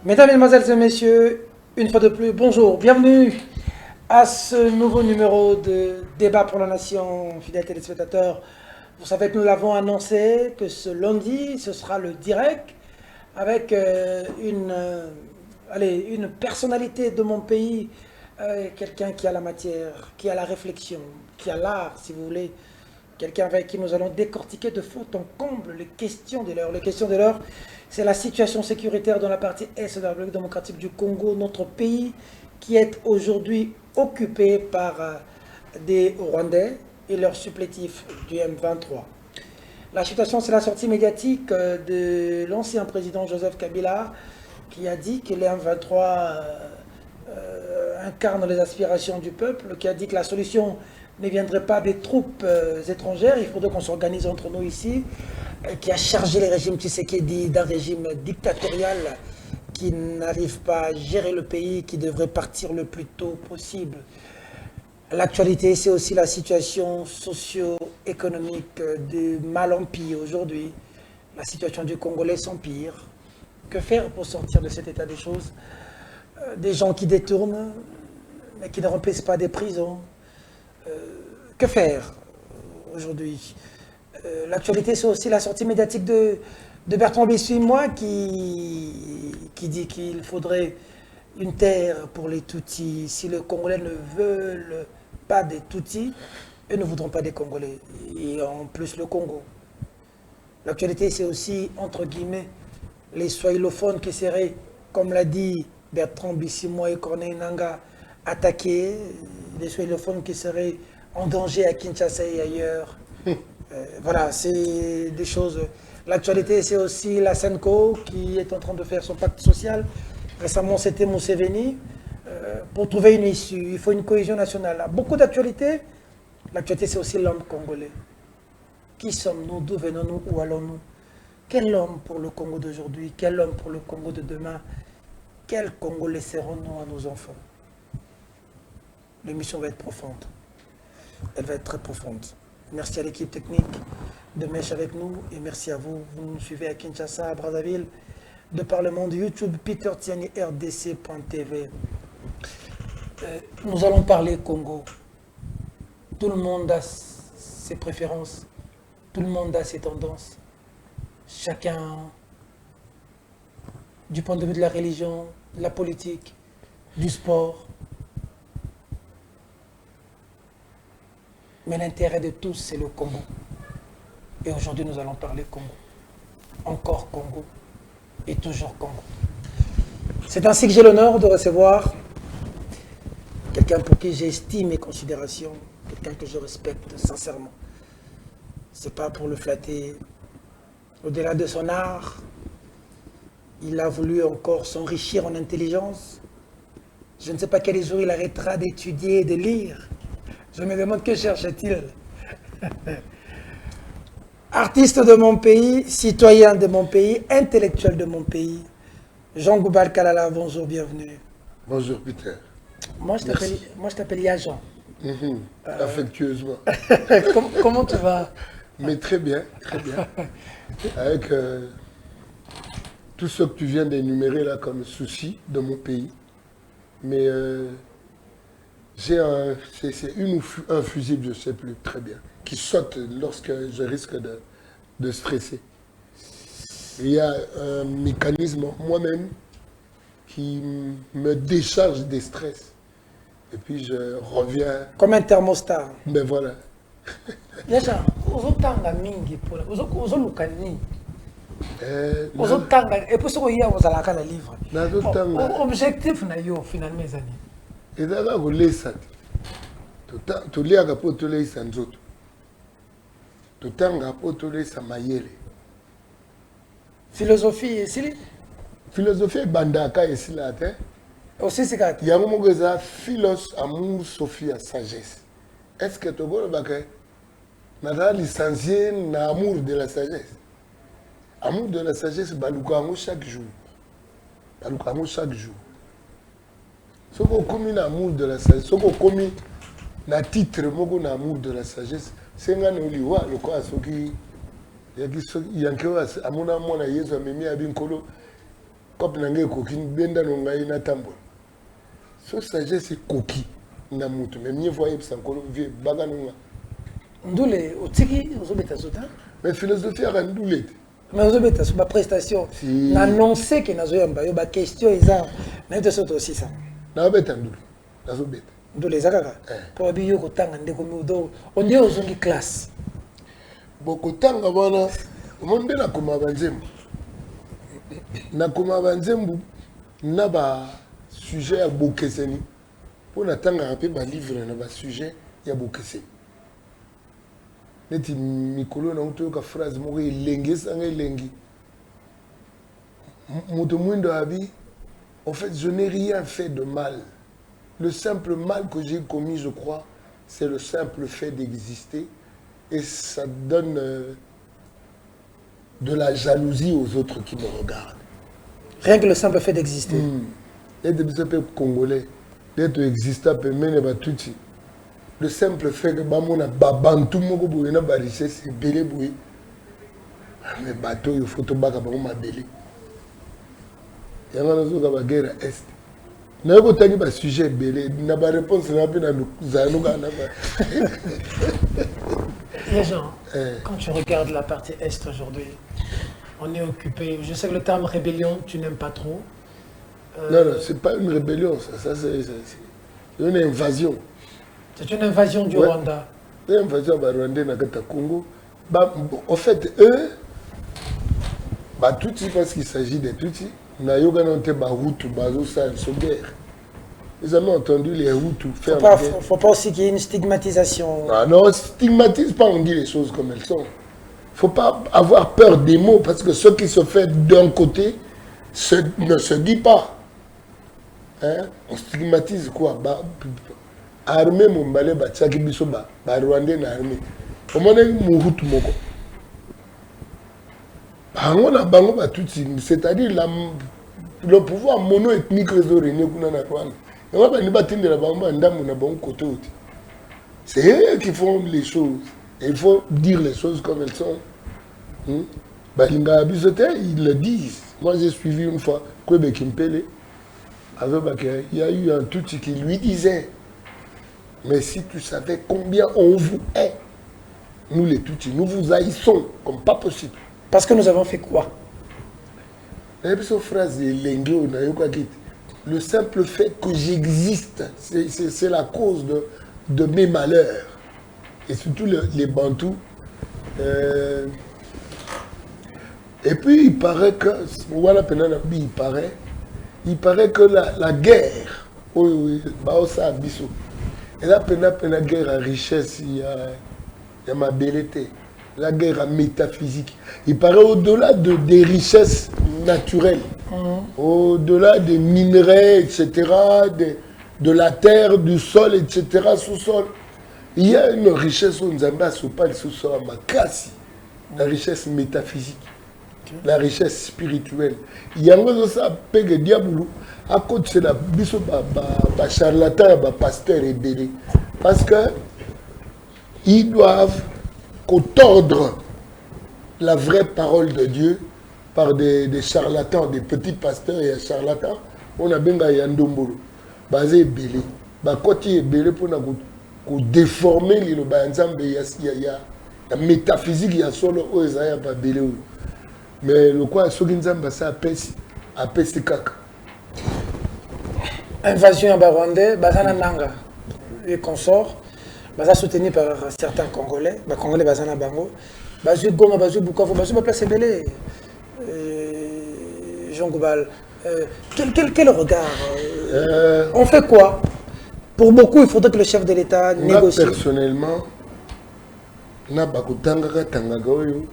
Mesdames, Mesdemoiselles et Messieurs, une fois de plus, bonjour, bienvenue à ce nouveau numéro de Débat pour la Nation, fidèles téléspectateurs. Vous savez que nous l'avons annoncé, que ce lundi, ce sera le direct avec une personnalité de mon pays, quelqu'un qui a la matière, qui a la réflexion, qui a l'art, si vous voulez, quelqu'un avec qui nous allons décortiquer de fond en comble les questions de l'heure. Les questions de l'heure, c'est la situation sécuritaire dans la partie est de la République démocratique du Congo, notre pays qui est aujourd'hui occupé par des Rwandais et leurs supplétifs du M23. La situation, c'est la sortie médiatique de l'ancien président Joseph Kabila qui a dit que les M23 incarnent les aspirations du peuple, qui a dit que la solution ne viendrait pas des troupes étrangères, il faudrait qu'on s'organise entre nous ici, qui a chargé les régimes Tshisekedi d'un régime dictatorial qui n'arrive pas à gérer le pays, qui devrait partir le plus tôt possible. L'actualité, c'est aussi la situation socio-économique de mal en pire aujourd'hui. La situation du Congolais s'empire. Que faire pour sortir de cet état des choses? Des gens qui détournent, mais qui ne remplissent pas des prisons. Que faire aujourd'hui? L'actualité, c'est aussi la sortie médiatique de Bertrand Bissimo qui dit qu'il faudrait une terre pour les Tutsis. Si les Congolais ne veulent pas des Tutsis, eux ne voudront pas des Congolais. Et en plus, le Congo. L'actualité, c'est aussi, entre guillemets, les swahilophones qui seraient, comme l'a dit Bertrand Bissimo et Corneille Nangaa, attaqués. Les swahilophones qui seraient en danger à Kinshasa et ailleurs. Voilà, c'est des choses. L'actualité, c'est aussi la SENCO qui est en train de faire son pacte social. Récemment, c'était Museveni. Pour trouver une issue, il faut une cohésion nationale. Beaucoup d'actualités. L'actualité, c'est aussi l'homme congolais. Qui sommes-nous? D'où venons-nous? Où allons-nous? Quel homme pour le Congo d'aujourd'hui? Quel homme pour le Congo de demain? Quel Congo laisserons-nous à nos enfants? L'émission va être profonde. Elle va être très profonde. Merci à l'équipe technique de Mèche avec nous et merci à vous. Vous nous suivez à Kinshasa, à Brazzaville, de par le monde YouTube, Peter Tiani, RDC.tv. Nous allons parler Congo. Tout le monde a ses préférences, tout le monde a ses tendances. Chacun, du point de vue de la religion, de la politique, du sport. Mais l'intérêt de tous, c'est le Congo. Et aujourd'hui, nous allons parler Congo. Encore Congo. Et toujours Congo. C'est ainsi que j'ai l'honneur de recevoir quelqu'un pour qui j'estime et considération, quelqu'un que je respecte sincèrement. C'est pas pour le flatter. Au-delà de son art, il a voulu encore s'enrichir en intelligence. Je ne sais pas quel jour il arrêtera d'étudier et de lire. Je me demande que cherche-t-il. Artiste de mon pays, citoyen de mon pays, intellectuel de mon pays. Jean Goubal Kalala, bonjour, bienvenue. Bonjour Peter. Moi je t'appelle Yajan. Affectueusement. Comment tu vas? Mais très bien, très bien. Avec tout ce que tu viens d'énumérer là comme souci de mon pays. Mais c'est un fusible, je ne sais plus très bien, qui saute lorsque je risque de stresser. Il y a un mécanisme moi-même qui me décharge des stress. Et puis je reviens. Comme un thermostat. Ben voilà. Yajan, ozotanga mingi pona, ozolukani. Ozotanga, et pour ce qu'il y a, vous allez la livre. Objectif na yo finalement les années. Et là, vous laissez ça. Tu lis à pour tu lis sans autre. Tu t'engages pour tu lis sans maïele. Philosophie, c'est Philosophie bandaka et si là, aussi c'est quand. il y a un moment que ça philos amour Sophie à sagesse. Est-ce que tu vois que n'a licencié l'amour de la sagesse? Amour de la sagesse, balukango chaque jour. Balukango chaque jour. Ce qu'on commis l'amour de la sagesse, ce qu'on commis na titre moko l'amour de la sagesse, c'est un oliwa le quoi ce qui yankewa amona mona yesu amemi abinkolo Comme nange koki benda nongai na tambo. So sagesse c'est koki na mutu. Mais mieux voyez ça encore vieux baga nonga. Ndule otiki ozobeta zota. Mais philosophie à ndule. Mais ozobeta sur ma prestation. N'annoncer que nazoyamba yo ba question eza na te soto aussi ça. Na beta ndule. Nazobeta. Ndule zakaka. Pour biyo ko tanga ndeko mudo. On dit ozongi classe. Boko tanga bana monde na koma banzembu. Na koma banzembu na ba sujet ya bokeseni. Pour na tanga rapé ba livre na ba sujet ya bokeseni. Neti mikolo na uto ka phrase moko elengi sanga elengi. Moto mwindo abi, en fait je n'ai rien fait de mal. Le simple mal que j'ai commis, je crois, c'est le simple fait d'exister et ça donne de la jalousie aux autres qui me regardent. Rien que le simple fait d'exister. D'être un peuple congolais, d'être existant, le simple fait que bamona babantu moko boye na ba richesse belé boye. Mais bateau il faut to baka bango mabele. Yanga nazo ka ba guerre est. Na ko tani ba sujet belé na ba réponse na pe na zanu kana ba. Les gens, quand tu regardes la partie est aujourd'hui, on est occupé. Je sais que le terme rébellion, tu n'aimes pas trop. Non, non, c'est pas une rébellion, ça c'est une invasion. C'est une invasion du Rwanda. C'est une invasion du Rwanda dans le Congo. Bah, en fait, eux, bah, tout parce qu'il s'agit de Tutsi, ils n'ont pas Hutu, guerre. Ils ont entendu les Hutus faire la guerre. Il ne faut pas aussi qu'il y ait une stigmatisation. Ah non, stigmatise pas, on dit les choses comme elles sont. Il ne faut pas avoir peur des mots, parce que ce qui se fait d'un côté ne se dit pas. Hein? On stigmatise quoi? Armée mon balai tchaki biso ba Rwandais na armée. Comment est Mohutu moko? On a bango ba tutsi, c'est-à-dire le pouvoir mono-ethnique réseau kuna na Rwanda. Et on va ni batinde la bango ndamu na bango côté. C'est eux qui font les choses. Et il faut dire les choses comme elles sont. Balinga Abisote, ils le disent. Moi j'ai suivi une fois Kwebe Kimpele. Il y a eu un Tutsi qui lui disait: mais si tu savais combien on vous hait, nous les Tutsis, nous vous haïssons comme pas possible. Parce que nous avons fait quoi? Le simple fait que j'existe, c'est la cause de mes malheurs. Et surtout les Bantous. Et puis il paraît que, il paraît que la guerre, et là, la guerre à richesse, il y a ma belleté. La guerre à métaphysique. Il paraît au-delà des richesses naturelles, au-delà des minerais, etc., de la terre, du sol, etc., sous-sol. Il y a une richesse où nous avons pas le sous-sol, la richesse métaphysique, la richesse spirituelle. Il y a un ça, Pege Diaboulou. À côté de la biso charlatan, pasteur et belé. Parce que ils doivent tordre la vraie parole de Dieu par des charlatans, des petits pasteurs et charlatans. On a bien yandombolo. Basé belé. Côté belé pour déformer les ensemble. Il y a la métaphysique, il y a solo oezaya ba belé. Mais le quoi soginzamba ça apesi kaka. Invasion à Rwandais, Bazana Nanga et consorts, Baza soutenu par certains Congolais, Congolais Bazana Bango, Bazu Goma, Bazu Bukavu, Bazu Place Belé, Jean Goubal. Quel regard on fait quoi? Pour beaucoup, il faudrait que le chef de l'État négocie. Personnellement, na bakutanga tangaga oyo.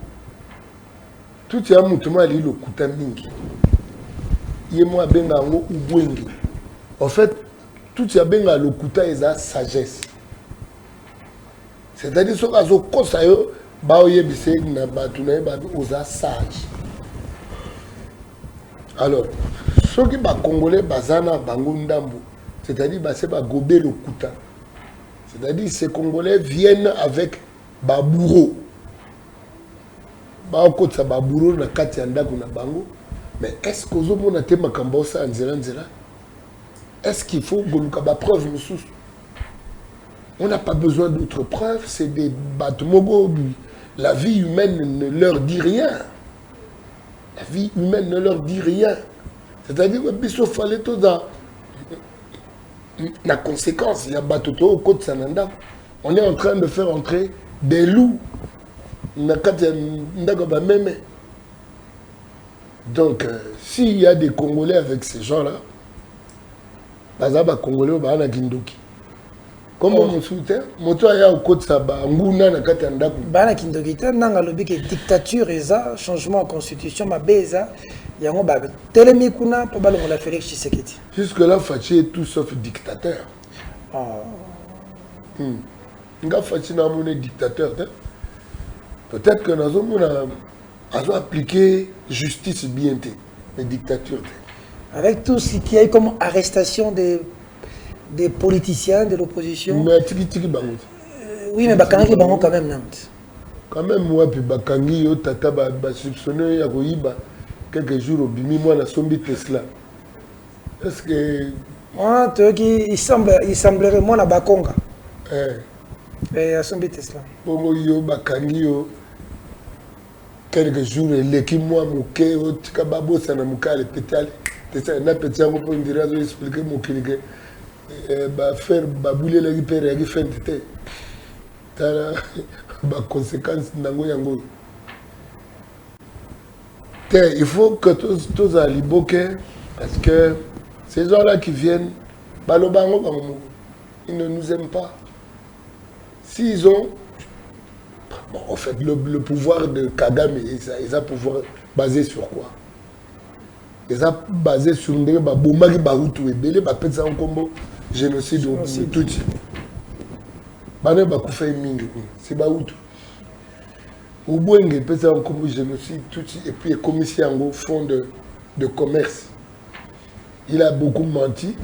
Tout ya mutuma li lo kutamingi. Yemo abenga ngo ubwengi. En fait, tout ce qui est le kuta est la sagesse. C'est-à-dire que ce qui est sage. Alors, ceux qui sont congolais, c'est-à-dire que c'est gober le kuta. C'est-à-dire que ces Congolais viennent avec Babouro. Babouro na kati yanda kuna bango. Mais est-ce que vous avez makambo ça en zéla? Est-ce qu'il faut que la preuve nous sous? On n'a pas besoin d'autres preuves, c'est des batmogo. La vie humaine ne leur dit rien. La vie humaine ne leur dit rien. C'est-à-dire que fallait tout dans la conséquence. Il y a Batoto au côté Sananda. On est en train de faire entrer des loups. Donc, s'il y a des Congolais avec ces gens-là, Bazaba Congolais, Bazaba Kindoki. Comment on soutient? Moto aya au côté Saba, Nguna na Katanda. Bana Kindoki, nanga lobi que dictature eza, changement de constitution, ma beza, yango ba telemi kuna pour balongo la Félix Tshisekedi. Jusque-là, Fachi est tout sauf dictateur. Nga Fachi n'a pas dictateur. Peut-être que nous avons appliqué justice bien, mais dictature. Avec tout ce qui a eu comme arrestation des politiciens de l'opposition. Mais oui, mais Bakangi Bango quand même. Quand même, moi, puis Bakangi, Tata, soupçonné, Yagoïba, quelques jours au Bimi, moi, la sombi Tesla. Est-ce que. Moi, il semblerait, moi, la Bakonga. Et la sombi Tesla. Bongo, yo, Bakangi, yo. Quelques jours, l'équipe, moi, Mouké, Tikababo, Sanamuka, les pétales. C'est ça, on petit peu pour dire, expliquer mon clinique. Faire babouler les hyper et faire des conséquences nango yango. Il faut que tous à Liboke, parce que ces gens-là qui viennent, ils ne nous aiment pas. S'ils ont, bon, en fait, le pouvoir de Kagame, ils ont pouvoir basé sur quoi? Ils ont basé sur une bombe qui baroutou et belé, ça en combo génocide au Tutsi. Bané bakoufa mingi, c'est baroutou. Au Bouenge, ça en combo génocide Tutsi et puis commissaire en fond de commerce. Il a beaucoup menti.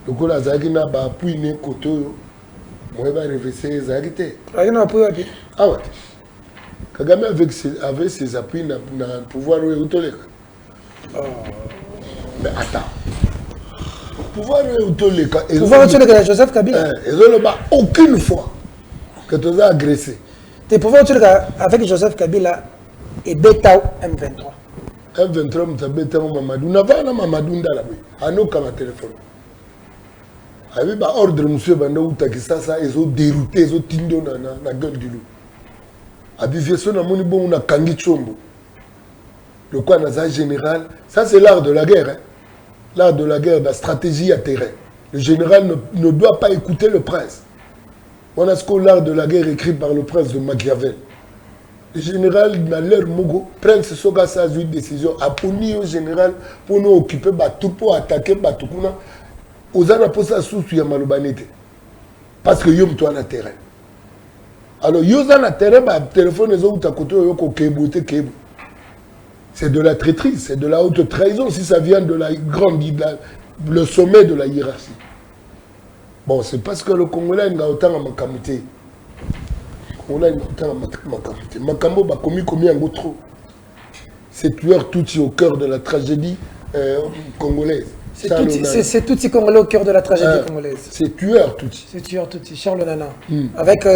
Donc la Zagina ba appuyer koto, moi va réverser Zagité. Ah ouais. Kagame avec ses appuis n'a pouvoir autoler. Mais attends. Pouvoir autoler Joseph Kabila. Ils n'ont pas aucune fois que tu as agressé. Tu pouvoir avec Joseph Kabila et Betao M23. M23, tu as Betao Mamadou. Tu n'as pas Mamadou Ndalabi. À nous, comme un téléphone. Avec l'ordre, monsieur Bandou, ils ont dérouté, ils ont tindu dans la gueule du loup. Avec ça, on a Kangi Chombo. Le quoi dans général, ça c'est l'art de la guerre. Hein? L'art de la guerre, la stratégie à terrain. Le général ne doit pas écouter le prince. On a ce qu'on l'art de la guerre écrit par le prince de Machiavel. Le général, dans leur mogo, prince Soga sa une décision, a puni au général pour nous occuper tout pour attaquer Batukuna. Aux ans pour ça sous Yamalobanete. Parce que yom toi na terrain. Alors yosa na terrain, téléphone les autres à côté yoko kebote kebo. C'est de la traîtrise, c'est de la haute trahison si ça vient de la grande, le sommet de la hiérarchie. Bon, c'est parce que le Congolais n'a autant à Makamute. Le Congolais n'a autant à Makamute. Makambo a commis un gros trop. C'est tueur tout au cœur de la tragédie congolaise. C'est Tutsi Congolais au cœur de la tragédie congolaise. C'est tueur Tutsi. C'est tueur Tutsi, Charles Nana. Avec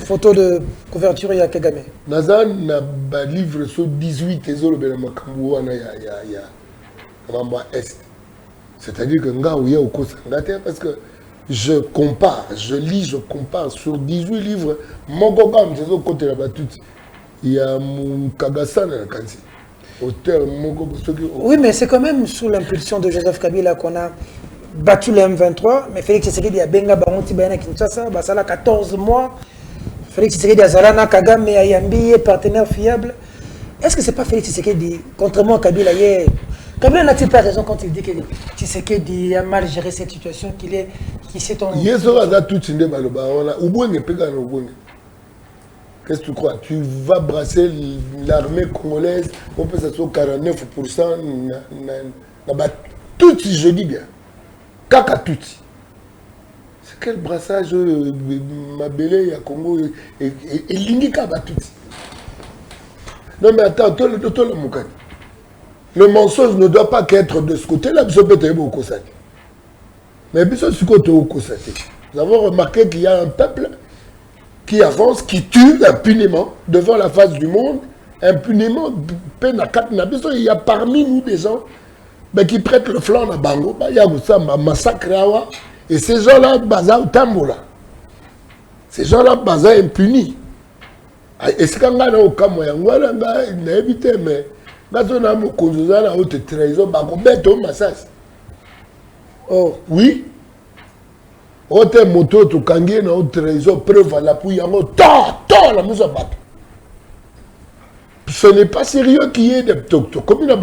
photo de couverture, il y a Kagame. Nazan n'a pas livre sur 18 ézoles de Makambo Est. C'est-à-dire que nga ouya au Kosangate parce que je compare, je lis, je compare sur 18 livres. Mogogam, c'est au côté là-bas tout. Il y a mon Kagasana à Kansi. Oui, mais c'est quand même sous l'impulsion de Joseph Kabila qu'on a battu le M23. Mais Félix Tshisekedi a benga baronti bayana Kinshasa, basala 14 mois. Félix Tshisekedi a zalana Kagame a Yambi, partenaire fiable. Est-ce que c'est pas Félix Tshisekedi, contrairement à Kabila hier, Kabila n'a-t-il pas raison quand il dit que Tshisekedi a mal géré cette situation, qu'il s'est en... Qu'est-ce que tu crois? Tu vas brasser l'armée congolaise, on peut s'asseoir 49%, tout, je dis bien. Kaka tout. C'est quel brassage, Mabélé, à Congo, et l'Indika va tout. Non mais attends, toi le Moukani. Le mensonge ne doit pas qu'être de ce côté-là. Mais nous avons remarqué qu'il y a un peuple qui avance, qui tue impunément devant la face du monde, impunément. Il y a parmi nous des gens qui prêtent le flanc à Bango, il y a un massacre. Et ces gens-là, ces gens-là, impunis. Et c'est quand on a au Cameroun, on a évité, mais quand on a conduit à la haute trahison, oh, oui. Ote moto to kangi na haute trahison, preuve à l'appui, tant la mise à battre. Ce n'est pas sérieux qu'il y ait des comme il a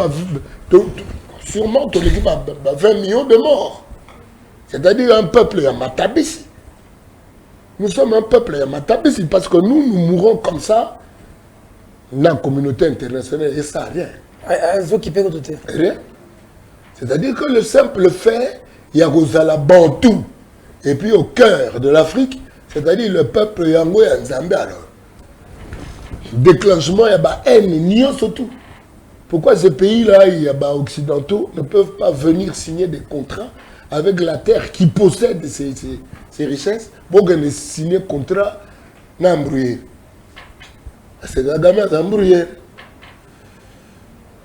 sûrement 20 millions de morts. C'est-à-dire un peuple Yamatabisi. Nous sommes un peuple Yamatabisi parce que nous mourons comme ça dans la communauté internationale et ça, rien. Rien. C'est-à-dire que le simple fait, il y a Rosala Bantou, et puis au cœur de l'Afrique, c'est-à-dire le peuple Yango et Nzambe alors. Déclenchement, il y a haine, surtout. Pourquoi ces pays-là, il y a occidentaux, ne peuvent pas venir signer des contrats avec la terre qui possède ces richesses pour qu'ils signent un contrat n'embrouillé. C'est la gamme d'embrouillé.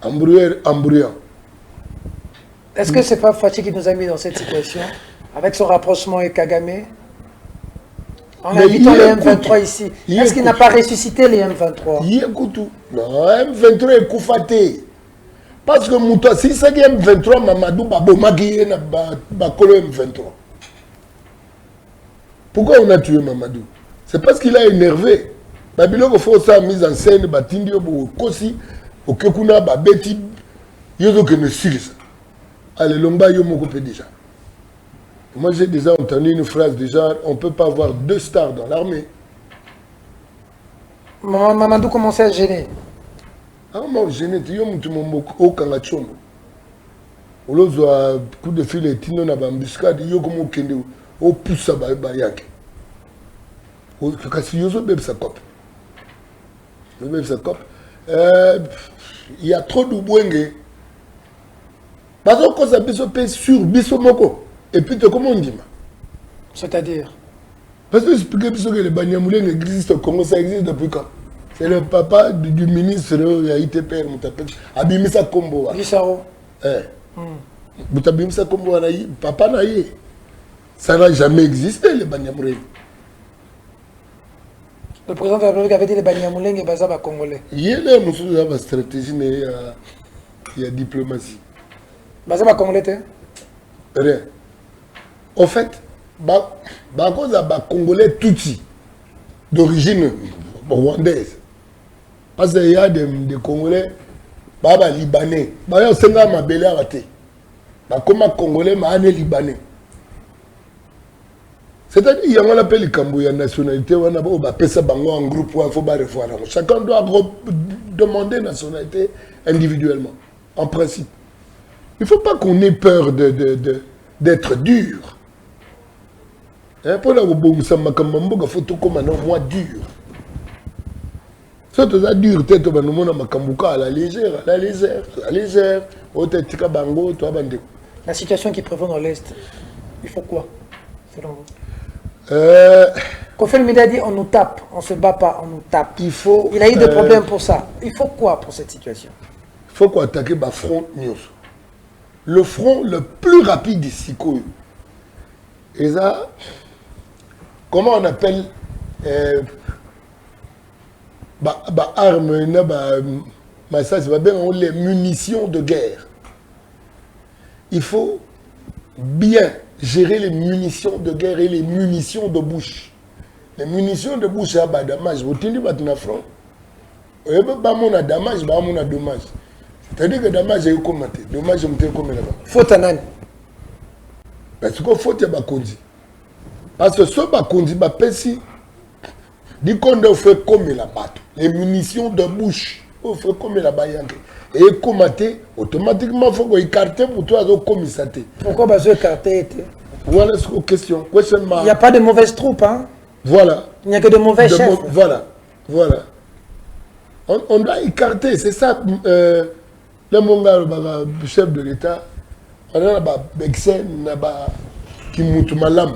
Embrouillant. Est-ce que c'est pas Fachi qui nous a mis dans cette situation avec son rapprochement avec Kagame? En invitant les M23 ici. Est-ce qu'il n'a pas ressuscité les M23? Non, M23 est koufaté. Parce que Mouta, si c'est M23, Mamadou Babomaki na Bakolo M23. Pourquoi on a tué Mamadou? C'est parce qu'il a énervé. Babylone faut ça mise en scène, Batindio, Kosi, Okekuna, Babeti, Yozo que ne sils. Allez, Lomba Yomoko déjà. Moi, j'ai déjà entendu une phrase du genre, on ne peut pas avoir 2 stars dans l'armée. Mamadou commençait à gêner. Ah, moi, gêné, tu es au Kangachombo. Au lieu de coup de fil et tino na bambuscade, yo comme kende au pousse à bayanke. Au kasi yo beb sa cop. Beb sa cop. Il y a trop de bouenge. Parce que ça biso pe sur biso moko. Et puis, comment on dit? C'est-à-dire? Parce que que les Banyamuleng existent au Congo, ça existe depuis quand? C'est le papa du ministre de l'ITPR, Abimisa Kombo. Gisaro. Abimisa Kombo, papa Naïe. Ça n'a jamais existé, les Banyamuleng. Le président de la République avait dit les Banyamuleng et Bazaba Congolais. Il y a une stratégie, mais il y a diplomatie. Bazaba Congolais, rien. En fait, Congolais Tutsi, d'origine rwandaise. Parce qu'il y a des Congolais, Libanais. Il y a des Congolais, Libanais. C'est-à-dire qu'il y a appelle les nationalité, on a un groupe, il faut revoir. Chacun doit demander nationalité individuellement, en principe. Il ne faut pas qu'on ait peur d'être dur. Pour la il faut tout comme un moi dur. C'est tout dur, tête à la légère, à la légère, à la légère. La situation qui prévaut dans l'Est, il faut quoi, selon vous? Kofi Olomide a dit on nous tape, on ne se bat pas, on nous tape. Il a eu des problèmes pour ça. Il faut quoi pour cette situation? Il faut qu'on attaque le front news. Le front le plus rapide ici. Et ça, comment on appelle armes, les munitions de guerre. Il faut bien gérer les munitions de guerre et les munitions de bouche. Les munitions de bouche, c'est un dommage. Vous tenez votre front. Vous avez un dommage, un dommage. C'est-à-dire que dommage est commenté. Dommage, je me dis comment là-bas. Faut un parce qu'il faut que tu parce que ce Bakondi, si dit qu'on doit faire comme là-bas, les munitions de bouche, on fait comme là-bas. Et commenter, automatiquement, il faut écarter pour toi, comme ça. Pourquoi vous écarter? Voilà la question. Il n'y a pas de mauvaises troupes, hein? Voilà. Il n'y a que de mauvais chefs. Voilà. Voilà. On doit écarter, c'est ça. Le chef de l'État, on a un Bexen, qui monte malam.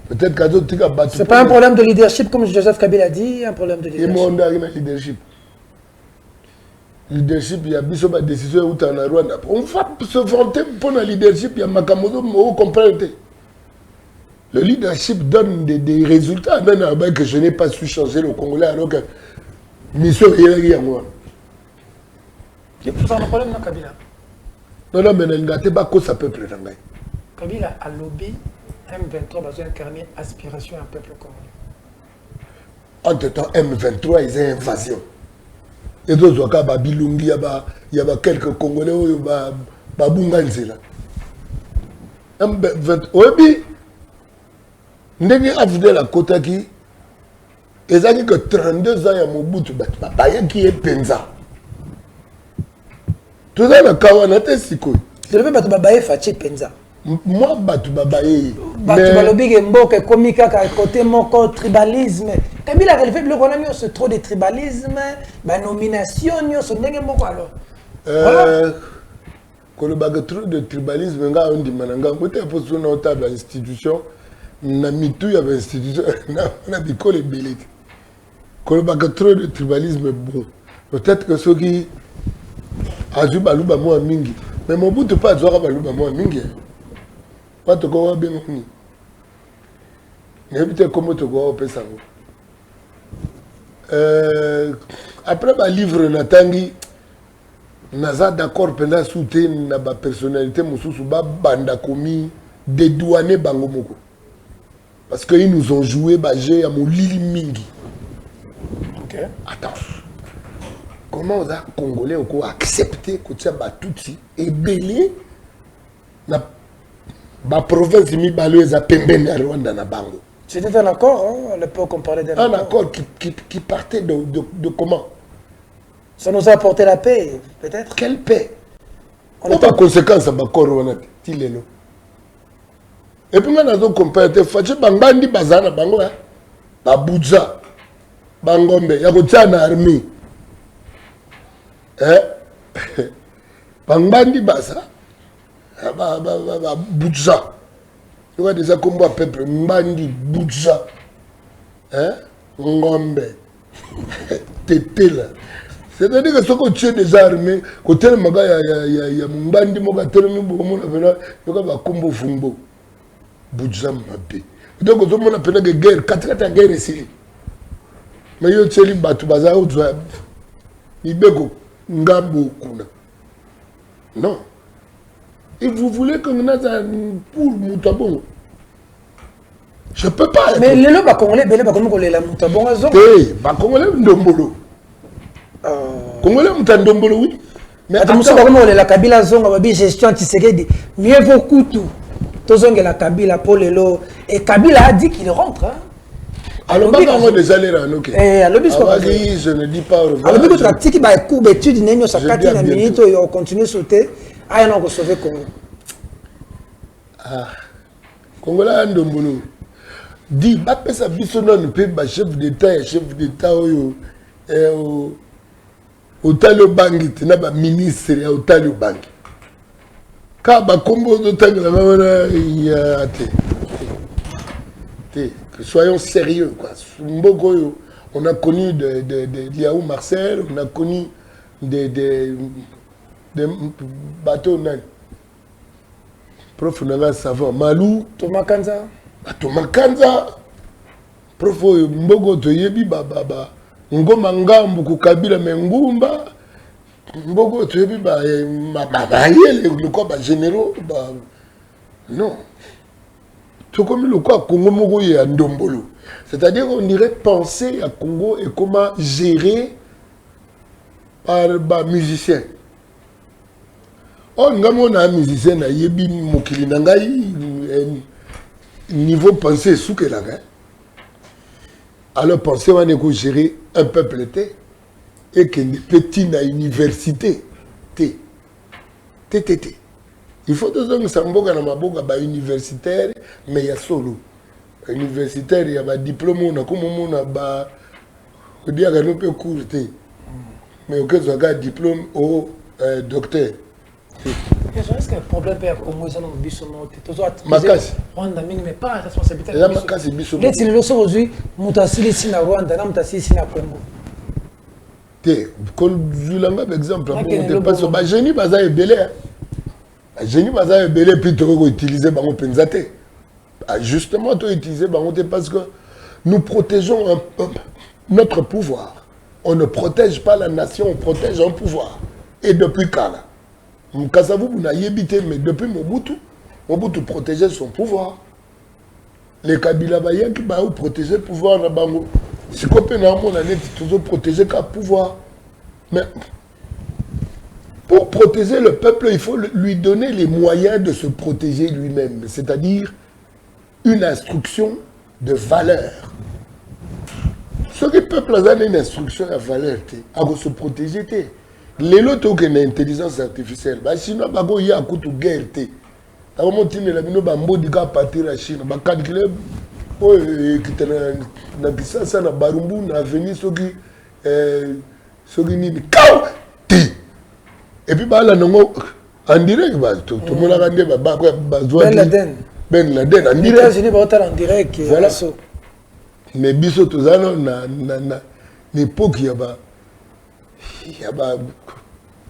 Peut-être qu'à d'autres, c'est pas un problème de leadership, comme Joseph Kabila a dit, un problème de leadership. Et moi, on a un leadership. Leadership, il y a des décisions où tu en as Rwanda. On va se vanter pour le leadership, il y a Makamoto, vous comprenez. Le leadership donne des résultats. Même que je n'ai pas su changer le Congolais, alors que mission est moi. C'est pour ça le problème, non, Kabila? Non, mais il n'y a pas que ça peuple. Kabila a lobby M23 va incarner aspiration à un peuple congolais. Entre-temps, M23, ils ont une invasion. Et d'autres, il y a quelques Congolais qui ont Bunganzela. M23, oui, ndenge afudel la Kotaki, ils ont dit que 32 ans, il y a Mobutu, qui est Penza. Tout ça, le Kawana, c'est si quoi. Je ne veux pas te faire Penza. Moi, Batu Babaye. Batu Balobi Mboke, Komika, côté mon tribalisme. Kabila a relevé le Ronami, c'est trop de tribalisme, la nomination, c'est n'est pas alors. Quand le bague trop de tribalisme, on dit Mananga, on était pour son table institution, on a mis tout, il y avait institution, on a dit qu'on est belé. Quand le bague trop de tribalisme, bon, peut-être que ceux qui ont joué Balouba moi mingi, mais mon bout de pas jouer Balouba moi mingi. Pas te voir bien ni. Mais peut-être comment te voir au Pessaro. Après ma livre Natangi, naza d'accord pendant soutenir na ba personnalité mususu ba banda komi dédouaner bango moko. Parce qu'ils nous ont joué ba jeu à mon lili mingi. OK. Attends. Comment on a Congolais ont accepté que tu as battu et belé na ma province mi baloise à Pembeni à Rwanda na bango. C'était un accord, hein, à l'époque on parlait d'un accord. Un accord qui partait de comment? Ça nous a apporté la paix, peut-être. Quelle paix? On n'a pas de conséquence à l'accord Rwanda. Et puis on a donc comparé, Faché Bangandi Bazana Bango, Babouza, Bangombe, Yagotiana armée. Bangandi Baza. Boudja. Tu vois déjà comment on peuple Mbandi Boudja. Ngombe. Tétela. C'est-à-dire que ce qu'on tue des armées, quand il y a Mbandi Mogatel, il y a Kombo Fumbo. Boudja Mbappé. Donc on appelle la guerre, 4 guerre ici. Mais il y a des Batu Baza, il y a Ngambo Kuna. Non. Et vous voulez que nous ayons pour Moutabon? Je ne peux pas. Mais les lois congolais, la Moutabon, elles ont. Eh, Congolais, Ndombolo. Congolais, Ndombolo, oui. Mais attention, comment la Kabila Zonga, la gestion, tu sais, mieux vaut couteau. Tozonga la Kabila pour les lots. Et Kabila a dit qu'il rentre. Alors, on va déjà aller en OK. Je ne dis pas au revoir. Alors, tu as dit qu'il y a une courbe d'études, il y a 4 minutes, on continue à sauter. Ah non, on sauver Congo. Ah, Congolais Ndombolo. Dis, après ça, ne peut pas chef d'État et chef d'État au Talibangi, tu n'as pas ministre au Talibangi. Quand on combo de soyons sérieux, quoi. On a connu de Liaou Marcel, on a connu des bateaux nan. Prof Nanga Savant, Malou, Thomas Kanza. Thomas Kanza, prof Mbogo Toyebi, Ngoma Ngambu Kukabila Mengumba, Mbogo Toyebi, le quoi, généraux, non. Tout comme le quoi, Congo Mogo et Ndombolo. C'est-à-dire qu'on irait penser à Congo et comment gérer par les musiciens. Oh, nous un musicien, il y a un niveau pensée sous que là. Alors, pensez on est gérer un peuple et que les petits na université. Il faut que nous soyons universitaire, mais il y a solo. Universitaire, il y a un diplôme, on a comme on a un cours. Mais aucun soit un diplôme au docteur. Est-ce que le problème est pour moi, c'est que Makasi. Rwanda, mais pas la responsabilité. La Makasi biso. Les Tili le sont aujourd'hui, Moutassi ici na Rwanda, Namtassi ici na Congo. Quand je l'ai par exemple, parce que les génies baza ebelé. Les génies baza ebelé puis tu peux utiliser bango penzate. Justement, tu utiliser bango parce que nous protégeons notre pouvoir. On ne protège pas la nation, on protège un pouvoir. Et depuis quand là? Mkasavu n'a yébité, mais depuis Mobutu protégeait son pouvoir. Les Kabila Bayen qui ont protégé le pouvoir na bango. Si on peut toujours protéger le pouvoir. Mais pour protéger le peuple, il faut lui donner les moyens de se protéger lui-même. C'est-à-dire une instruction de valeur. Ce que le peuple a une instruction de valeur, à se protéger. Les autres qui ont l'intelligence artificielle, sinon, il y a un coup de guerre. Comment tu ne l'as pas dit qu'à partir de la Chine, calculer que ça na Barumbu, na avenir, ce qui n'est pas. Et puis, là, en direct, tout le monde a dit Ben Laden. Ben Laden, en direct. Les États-Unis vont en direct. Voilà. Mais biso tous na l'époque il y a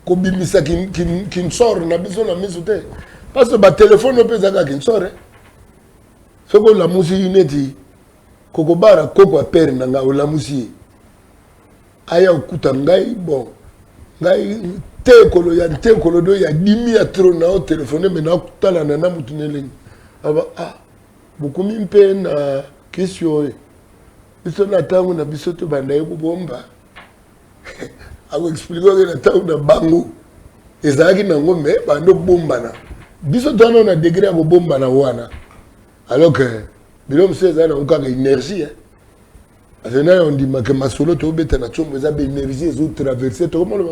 kobimisa qui sort na biso na misote parce que ba téléphone peut zaka qui sort ce que la musique ineti kokobara koko père nanga o la musique aya okuta ngai bon ngai te kolo do ya 10 ya trop na au téléphone mais na kutala na mutunele aba beaucoup mimpe na question biso na tango na biso to bandaye kubomba ako expliquer que na tango na bango ezalaki nango me bando bombana biso tano na degré ya bomba na wana alors que bilom c'est ça na encore énergie parce que on dit que masolo to beta na chombo za be énergie ezo traverser to comment le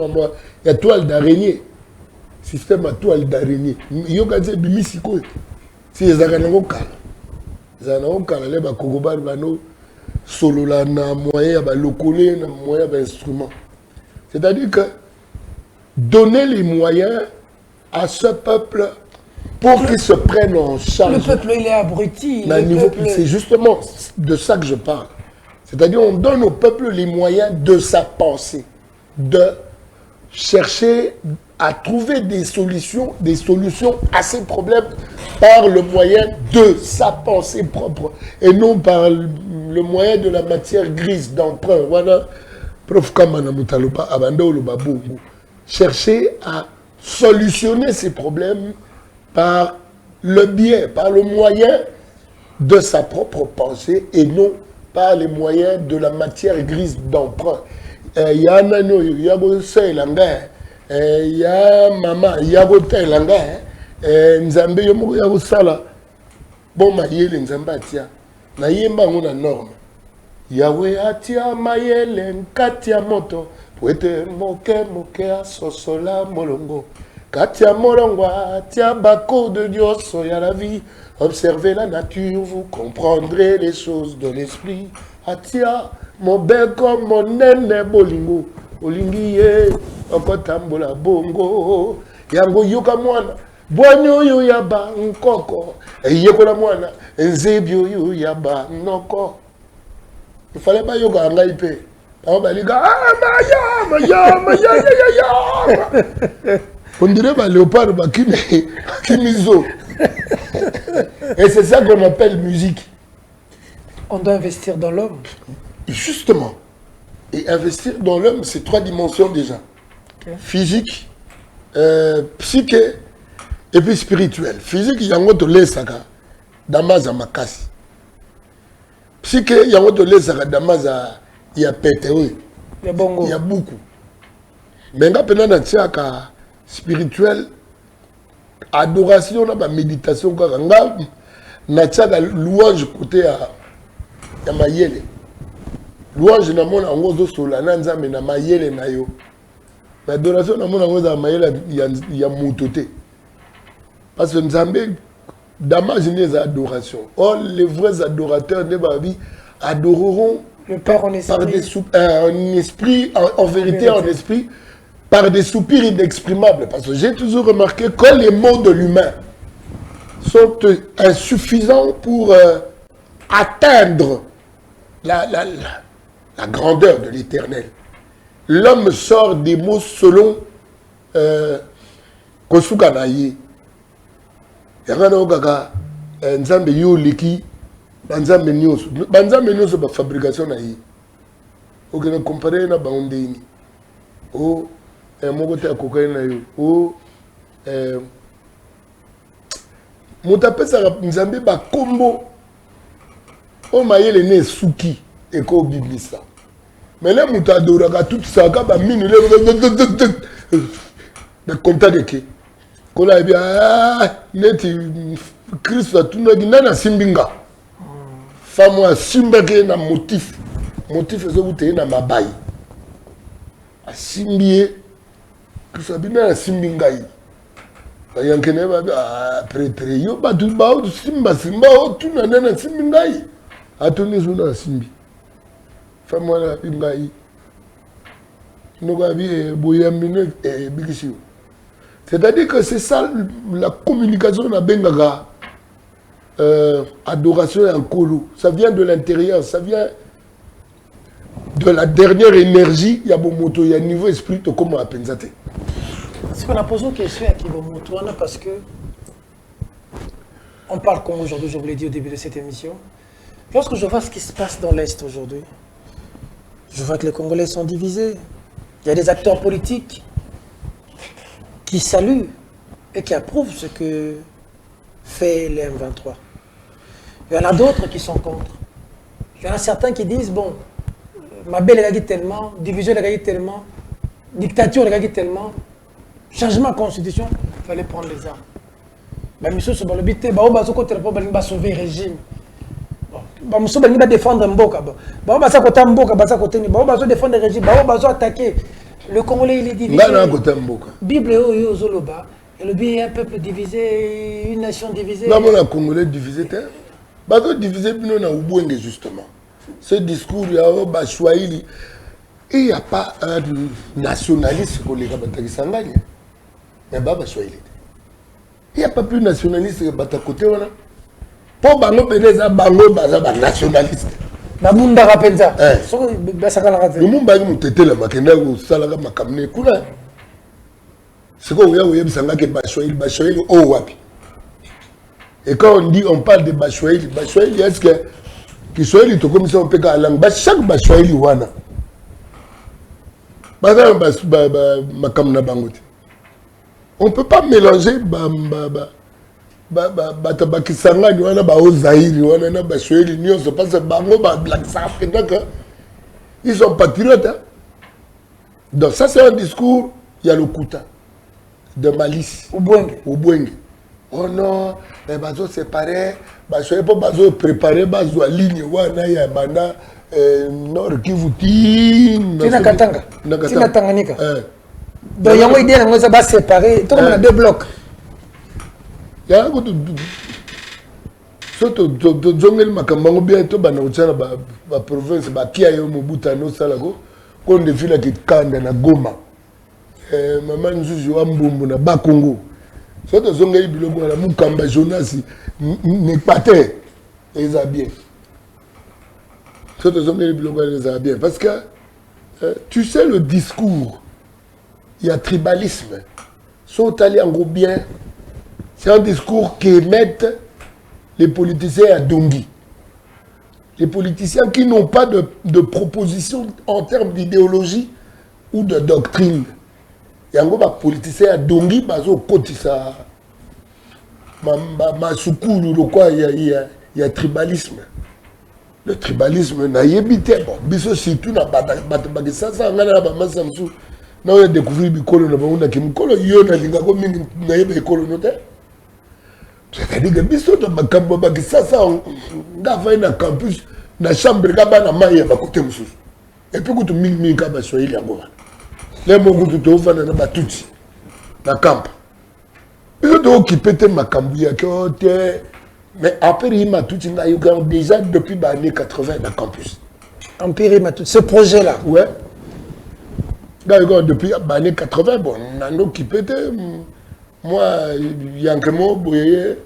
ya toile d'araignée système à toile d'araignée yo kaze bimisi ko si ezaka nango kala za nango kala le ba kogobar bano solo là na moyen à locoler na moyen d'instrument. C'est-à-dire que donner les moyens à ce peuple pour qu'il se prenne en charge. Le peuple il est abruti. C'est justement de ça que je parle. C'est-à-dire on donne au peuple les moyens de sa pensée, de chercher à trouver des solutions à ces problèmes par le moyen de sa pensée propre et non par le moyen de la matière grise d'emprunt. Voilà, prof Kamana Mutalopa, Abando Lobabou. Chercher à solutionner ces problèmes par le biais, par le moyen de sa propre pensée et non par les moyens de la matière grise d'emprunt. Il y a un anneau, il y a un seul il y a maman, il y a un tel Nzambe yomoko ya kosala bon mayele Nzambe atia na yemba ngona norme Yahweh atia mayele nkati ya moto pwete moke asosola molongo kati ya molongo atia bako de nyonso ya la vie. Observez la nature, vous comprendrez les choses de l'esprit. Atia mobeko monene bolingo olingi ye okotambola bongo yango yoka mwana Boanyo yo yaba nkoko yekola mwana nzebyo yo yaba noko. Il fallait pas yoka ngai pe pa ba liga maya on dirait ba léopard ba kimizo. Et c'est ça qu'on appelle musique. On doit investir dans l'homme. Justement. Et investir dans l'homme, c'est 3 dimensions déjà. Okay. Physique, psyché, et puis spirituel. Physique, il y a un autre lesaka, damaza makasi. Psyché, il y a un autre lesaka, damaza, il y a pété, oui. Il y a bongo. Il y a beaucoup. Mais quand on a un spirituel, adoration, on a méditation, on a un louange côté à mayele. Louange na mona ngozo solana nzambe na mayele na yo. L'adoration na mona ngozo mayele ya mutote. Parce que nzambe damage les adorations. Or les vrais adorateurs de Babi adoreront le Père en esprit. Par en esprit, en vérité, en esprit, par des soupirs inexprimables. Parce que j'ai toujours remarqué que les mots de l'humain sont insuffisants pour atteindre la grandeur de l'éternel. L'homme sort des mots selon Kosukanaye. Yakana Nzambe yo leki Nzambe nyoso. Nzambe nyoso ba fabrication na yi. Okena comparer na baondeni. O moko te akokai na yo. O mutapesa Nzambe ba kombo. O mayele ne suki eko biblisa. Mais là mutadora tout ça ka ba minu le comme ça de qui kola bien neti Christ tout na simbinga femme a simbake na motif ezo bute na mabai a simbie Christ bina na simbinga yi bayankene ba prêtre yo ba du ba simba o tout na simbinga yi atoni zuna simbi femme la binga yi nogabi boyamine bigisi. C'est-à-dire que c'est ça la communication na bengaga adoration en kolo. Ça vient de l'intérieur, ça vient de la dernière énergie. Il y a bon moto, il y a un niveau esprit de comment apenzate. C'est qu'on a posé une question à Kibomoto parce que on parle comme aujourd'hui, je vous l'ai dit au début de cette émission. Lorsque je vois ce qui se passe dans l'Est aujourd'hui, je vois que les Congolais sont divisés. Il y a des acteurs politiques qui saluent et qui approuvent ce que fait les M23. Il y en a d'autres qui sont contre. Il y en a certains qui disent, bon, ma belle est tellement, division est tellement, dictature est tellement, changement de constitution, il fallait prendre les armes. Mais monsieur, c'est le but, il va sauver le régime. Monsieur, il va défendre Mboka. Il va défendre le régime, il va attaquer. Le Congolais, il est divisé. Bible et le bien un peuple divisé, une nation divisée. Non, mais le Congolais divisé, divisé, justement. Ce discours, il y a Bachouaïli. Il n'y a pas un nationaliste pour les Batakisangagne. Mais Bachouaïli. Il n'y a pas plus nationaliste que Batakote. Pour Bango Beneza, Bango Baza, nationaliste. Bamunda Rapenza. Le monde a été la makena ou salaga makamne kuna. C'est quoi vous avez sanga que Bachouaïli oh wapi. Et quand on dit on parle de Bachouaïli est-ce que Kiswahili to comme ça on peut langue chaque Bachouaïli wana. Baza makamna bangote. On peut pas mélanger Bakisangani wana ba Ozaïri wana na Bachouaïli nyonso parce que bango ba black ça ils sont patriotes hein? Donc ça c'est un discours il y a le Kouta de malice au Bwenge. Oh non mais bazo séparé Bachouaïli pas bazo préparer bazo ligne wana ya bana nord Kivuti Tina Katanga Tina Tanganyika donc yango idée ngo ça va séparer tout comme on a deux blocs. Il y a un peu de surtout Djongel Makambango bientôt bana utana ba province ba kia yo Mobuta no salago qu'on défile qui kanda na Goma maman Nzuzu wa Mbumbu na Bakongo surtout Djongel biloko na Mukamba Jonas ne paté ils a bien surtout Djongel biloko ils a bien parce que tu sais le discours il y a tribalisme sont allés en gros bien. C'est un discours qui émettent les politiciens à Dongi. Les politiciens qui n'ont pas de proposition en termes d'idéologie ou de doctrine. Il y a un politicien à Dongi, il y a tribalisme. Le tribalisme n'a évité. Bon, biso surtout na ça on a découvert Bikolo, on a Kimkolo, on a Lingako, on a Bikolo, c'est-à-dire que biso to makambo ba kisasa ngava na campus na chambre kaba na maye ba côté mususu et puis kutu mingi ka ba Swahili yango les mots kutu to fana na batuti na camp biso to occupé te makambo ya côté mais après il m'a tout déjà depuis les années 80 na campus Empire Matuti ce projet là ouais Depuis les années 80, bon, Nando qui pétait, moi, Yankemo, Boye,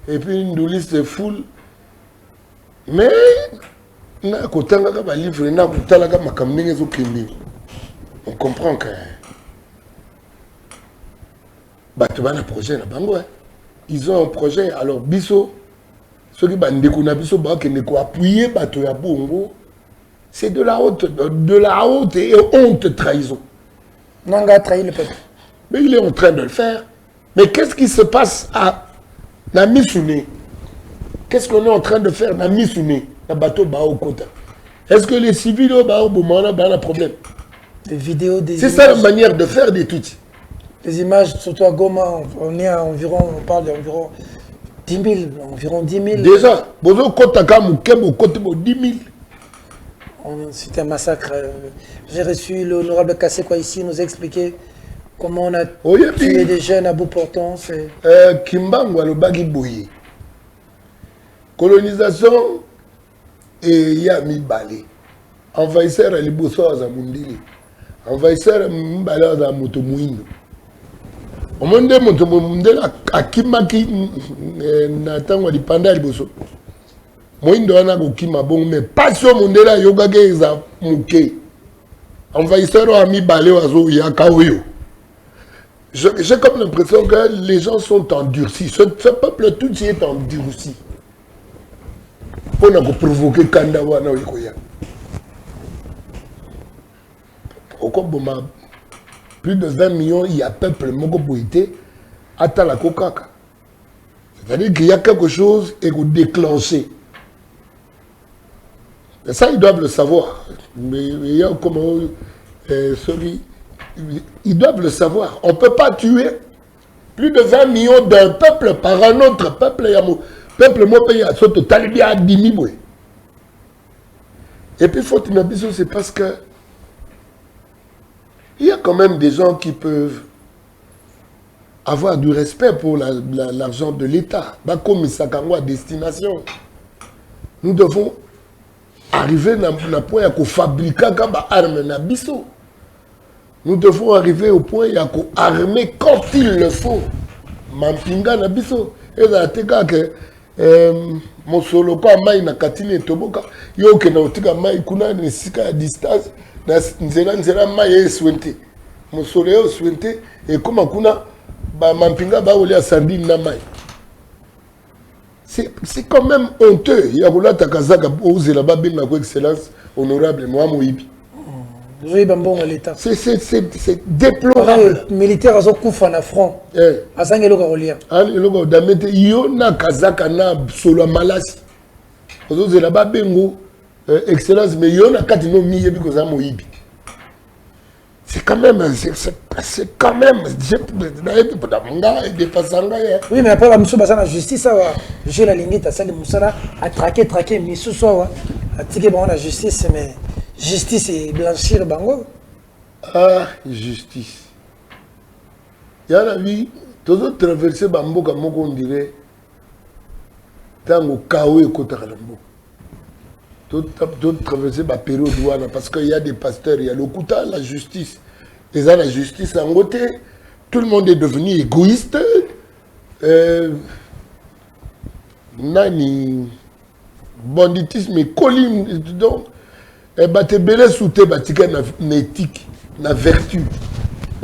et puis une liste full. Mais, on comprend que projet, ils ont un projet. Alors, Bisso, ceux qui ont appuyé, c'est de la haute et honte trahison. Nanga a trahi le peuple. Mais il est en train de le faire. Mais qu'est-ce qui se passe à Namisune? Qu'est-ce qu'on est en train de faire Namisune? Est-ce que les civils ont un problème? Des vidéos, des C'est images. ça la manière de faire des tweets. Les images, surtout à Goma, on est à environ, on parle d'environ 10 000, environ 10 000. Déjà, Bozo Kotaka Moukemo Kotemo 10 000. C'était un massacre. J'ai reçu l'honorable Kassekwa ici, nous a expliqué comment on a tué des jeunes à bout portant. Kimbangwa le Bagi Boye. Colonisation et Yami Balé. Envahisseur à Liboso à Zamundili. Envahisseur à Motomouino. Au monde de Motomouino, à Kimaki, Nathan Wadipanda Liboso. Moindo wana kokima bon mais pas sur mondela yoga geza muke envahisseur a mis balé oiseau yakaoyo. J'ai comme l'impression que les gens sont endurcis. Ce peuple tout est endurci. On a provoqué Kanda wana oikoya. Au Koboma, plus de 20 millions, il y a peuple moko boité à la kokaka. C'est-à-dire qu'il y a quelque chose et qu'on déclencher. Et ça, ils doivent le savoir. Mais il y a comment ils doivent le savoir. On ne peut pas tuer plus de 20 millions d'un peuple par un autre peuple. Il y a peuple moi pays à Soto Talibia à 10 000. Et puis, faut une c'est parce que il y a quand même des gens qui peuvent avoir du respect pour l'argent de l'État. Comme Isakango à destination. Nous devons arriver à point à fabriquer des armes na biso. Nous devons arriver au point à armer quand il le faut. Mampinga na biso. Et là, que mon solo pas mai na katine toboka. Yo ke na otika mai kuna ni sika à distance. Na nzela mai e swente. Mon solo e swente et comme kuna ba mampinga ba oli a sardine na mai. C'est quand même honteux. Il y a un Takazaka osé là-bas, bien ma excellence honorable moi Moïbi. Oui, ben bon, l'État. C'est déplorable. Les militaires ont couvert en front. À Sangelo Karolien. Alors, d'amete, yona Kazaka na solo malasi. Osé là-bas, bengo excellence, mais yona katino miye biko za Moïbi. C'est quand même, c'est quand même, oui, mais après, la justice, j'ai la limite à celle de Moussala, à traquer, mais ce soir, à tirer la justice, mais justice et blanchir Bango. Ah, justice. Il y a la vie, tous autres traverser Bambo, comme on dirait, dans le chaos et Kotarambo. D'autres traverser la période parce qu'il y a des pasteurs, il y a le Kouta, la justice. Et ça, la justice en côté, tout le monde est devenu égoïste. Nani, banditisme et colim. Donc, te belé souté, batika na éthique, na vertu.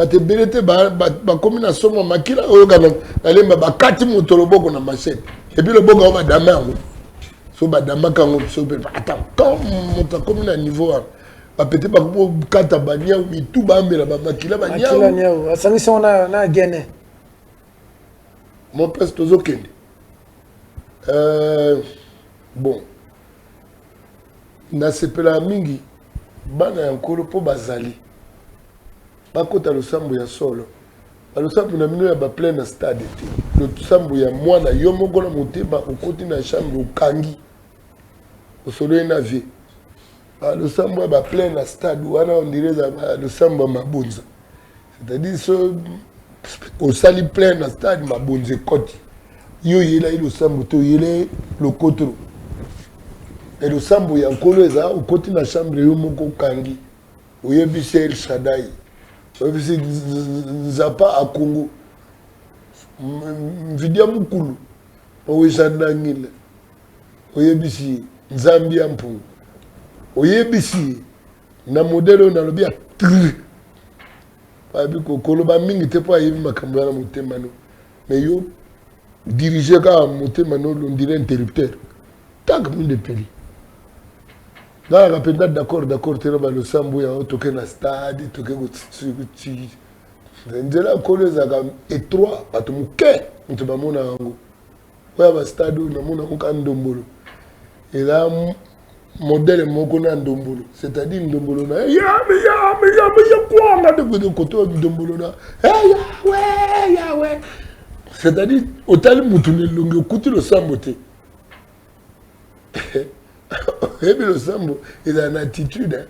Te belé te comme na somme makila, allez, kati motolobo na machette. Et puis le boga va dama. So badama kango so attends quand monta comme un niveau peut-être pas pour kata bania ou tout ba mbela ba makila bania makila nyao asangi so na gene mon père tozo kende bon na sepela mingi bana nkolo po bazali bakota lo sambo ya solo le sambo na mino ya ba plein stade le sambo ya mwana yo moko na moteba okoti na chambre okangi au soleil na vie. Le sambo va plein la stade où on dirait le sambo mabonza. C'est-à-dire au sali plein la stade mabonza côté. Yo yela le sambo to yele le kotro. Et le sambo ya nkolo eza au côté na chambre yo moko kangi. Oyebi El Shaddai. Nzapa à Congo. Vidia Mukulu. Oyesandangile. Oyebisi. Zambia Mpungu. Oyebisi. Na modèle na lobby a tri. Pabi ko koloba mingi te pa yebi makambo na motema no. Mais yo diriger ka motema no on dirait interrupteur. Tak min de pays. Là la peut d'accord te ba le sambo ya toke na stade toke ko tsi. Ndela kolo za ka étroit bato muke ntba mona ngo. Wa ba stade na mona ko kandombolo. Et là modèle moko na ndombolo, c'est-à-dire ndombolo na ya quoi na de côté ndombolo na ya ouais c'est-à-dire autant mutune longo kuti le samboté et bien le sambo il a une attitude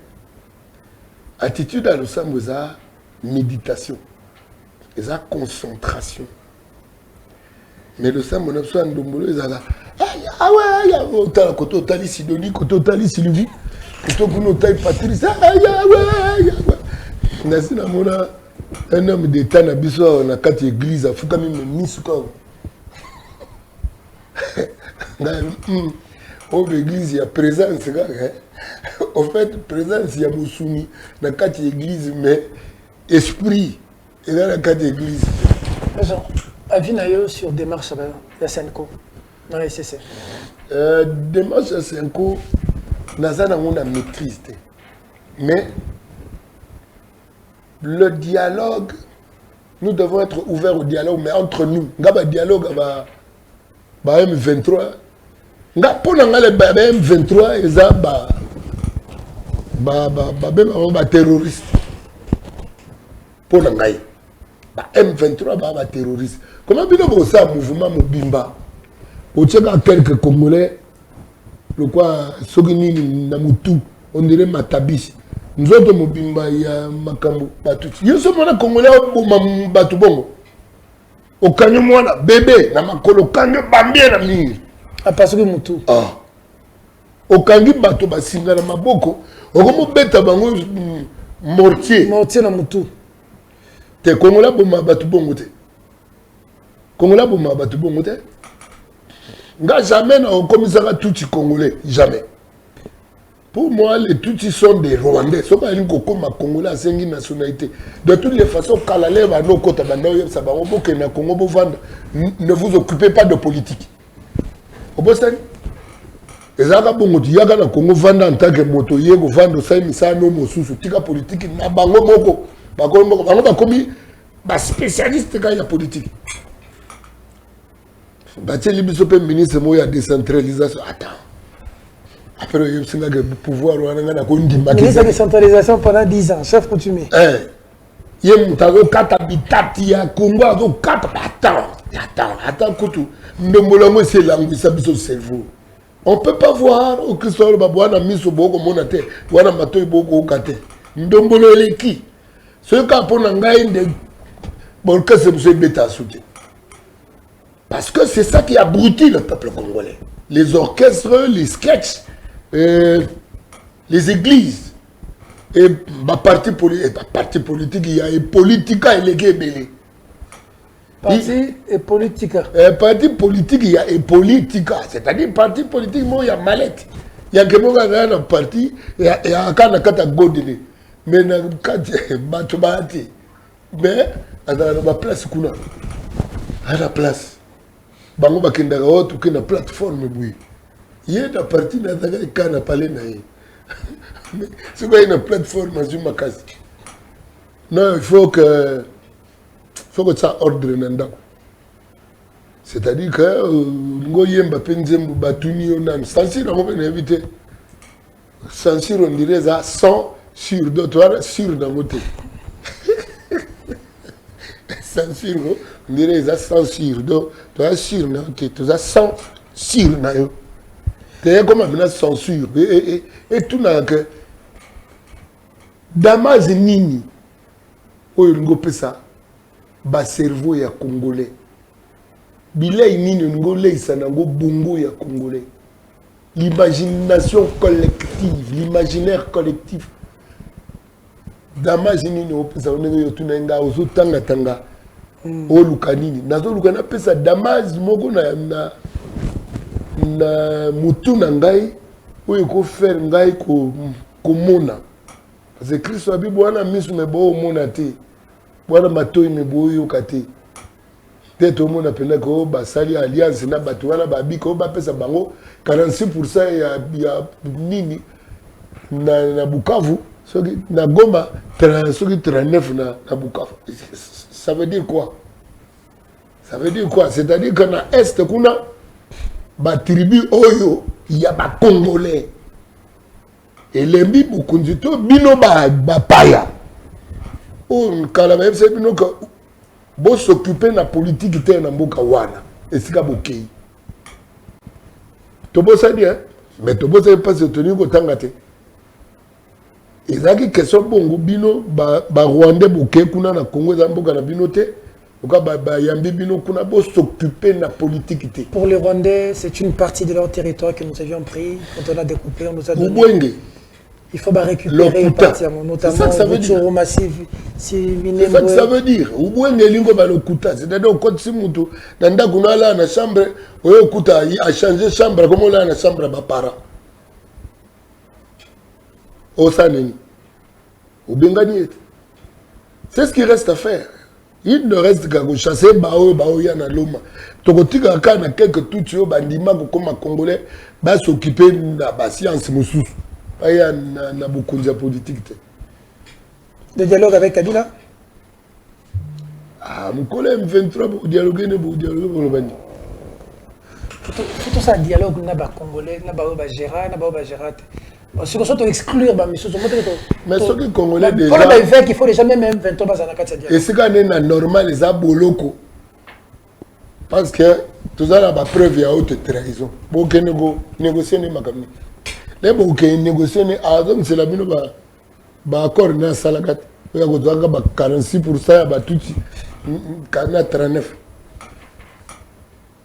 attitude à le sambo ça méditation et ça concentration mais le sambo na so ndombolo ezala ah ouais, autant côté Otali Sidonie, côté Otali Sylvie, côté pour Otali Patrice, ah ouais. Nasi na mona un homme d'État na biso na kati église, afuka même misuka. Au église il y a présence en fait présence il y a Mousoumi na kati église mais esprit et dans la kati église. Avis nayo sur démarche ya Senko. Dans les CC. Démarche à 5 ans, nous avons une maîtrise. Mais le dialogue, nous devons être ouverts au dialogue, mais entre nous. Nous avons un dialogue avec M23. Nous avons un M23 et ça, terroriste. Pour nous, M23 terroriste. Comment vous avez un mouvement Mobimba? Au Tchèque, quelques Congolais, le quoi, Sogini Namutu, on dirait Matabishi. Nous autres, Mobimba, il y a Makambo, Batuti. Il y a ce moment Congolais, Batubongo. Au Kanyo Mwana, bébé, Namakolo, Kanyo Bambien, Namini. À Passogi Moutou. Ah. Au Kanyo Bato, Basinga, Namaboko, au Romo Beta Bango, Mortier. Mortier, Namoutou. Te Congolais, Boma Batubongo. Congolais, Boma Batubongo. Jamais on commissariat Tutsi congolais, jamais. Pour moi, les Tutsis sont des Rwandais. Ce n'est pas un Congolais, c'est une nationalité. De toutes les façons, quand la lèvre à nos côtés, ne vous occupez pas de politique. Au Boston, les Arabes ont dit que le Congo vend en tant que moto, il vend 5 000 mosusu, tika politique, na bango moko, bango commis, spécialiste quand il y a politique. Bacheli Bisope ministre moya décentralisation. Attends. Après il y a le pouvoir ministre de décentralisation pendant 10 ans, chef coutumier. Il y a un 4 habitants, il y a Congo 4 attends kutu. Ndombolongo c'est langue ça biso cerveau. On peut pas voir au Christophe Babouana miso boko monate, wana matoy boko kate. Ndombolo eleki. Ce cas pour ngai de bon que c'est monsieur beta soutien. Parce que c'est ça qui abrutit le peuple congolais. Les orchestres, les sketchs, les églises. Et parti politique, il y a et politica et les guébélés. Parti et politica. Parti politique, il y a et politica. C'est-à-dire, parti politique, il y a mallette. Il y a que un parti, il y a un kata godele. Mais il y a un kata batubati. Mais, à la place, à la place. Bango bakenda autre que na plateforme bui. Yé na parti na daga kana palé na yé. Mais c'est quoi une plateforme sur ma case? Non, il faut que ça ordre nanda. C'est-à-dire que ngoyemba penzembu batuni onan censure on peut éviter. Censure on dirait ça 100 sur d'autres sur dans côté. Censure on dirait ça 100 sur d'autres sur na côté, tu as 100 sur na yo. C'est comme une censure et tout na que damage nini oyo ngope ça ba cerveau ya congolais bilei nini ngolei sanango bungo ya congolais l'imagination collective l'imaginaire collectif damage nini opesa onenge yo tuna nga ozo tanga o lukanini nazo lukana pesa damage moko na mutu na ngai oyo ko faire ngai ko mona parce que Christ abi bwana misu me bo mona te bwana matoi me bo yo kate te to mona pena ko basali alliance na batu wana babi ko ba pesa bango 46% ya nini na Bukavu soki na Goma soki 39 na Bukavu. Ça veut dire quoi? Ça veut dire quoi? C'est-à-dire que na est kuna ba tribu oyo ya ba Congolais et les bibu kunzito bino ba paya on kala ba yebse bino ko bo s'occuper na politique te na mboka wana esika bokei to bo sa dire mais to bo sa pas se tenir ko tangate ezaki question bongo bino ba Rwandais boke kuna na Congo za mboka na bino te oka ba yambi bino kuna bo s'occuper na politique te. Pour les Rwandais, c'est une partie de leur territoire que nous avions pris quand on a découpé, on nous a donné. Il faut récupérer notamment le massif. C'est ça que ça veut dire. Ubwenge lingo ba lokuta, c'est-à-dire quand si mutu nanda kuna la na chambre oyo kuta a changer chambre comme là na chambre ba para. Osaneni. Ubengani. C'est ce qui reste à faire. Il ne reste qu'à chasser bao yana loma. Tokotika kana quelques tout yo bandima comme congolais ba s'occuper na ba science mususu. Pas y a na beaucoup de politique. Le dialogue avec Kabila? Ah, mon collègue M23 pour dialoguer ne pour dialoguer. Tout ça dialogue na ba congolais na ba Gérard na ba Gérard. Si on peut exclure mais ce qui congolais déjà il faut déjà même 23 bazana kati dialogue. Et c'est quand même normal les aboloko. Parce que tout ça là ba preuve ya haute trahison. Bon que négocier ne makamni. Les bon que négocier ne donc c'est la bino ba accord na salagat. Ya ko zanga ba 46% ba tuti kana 39.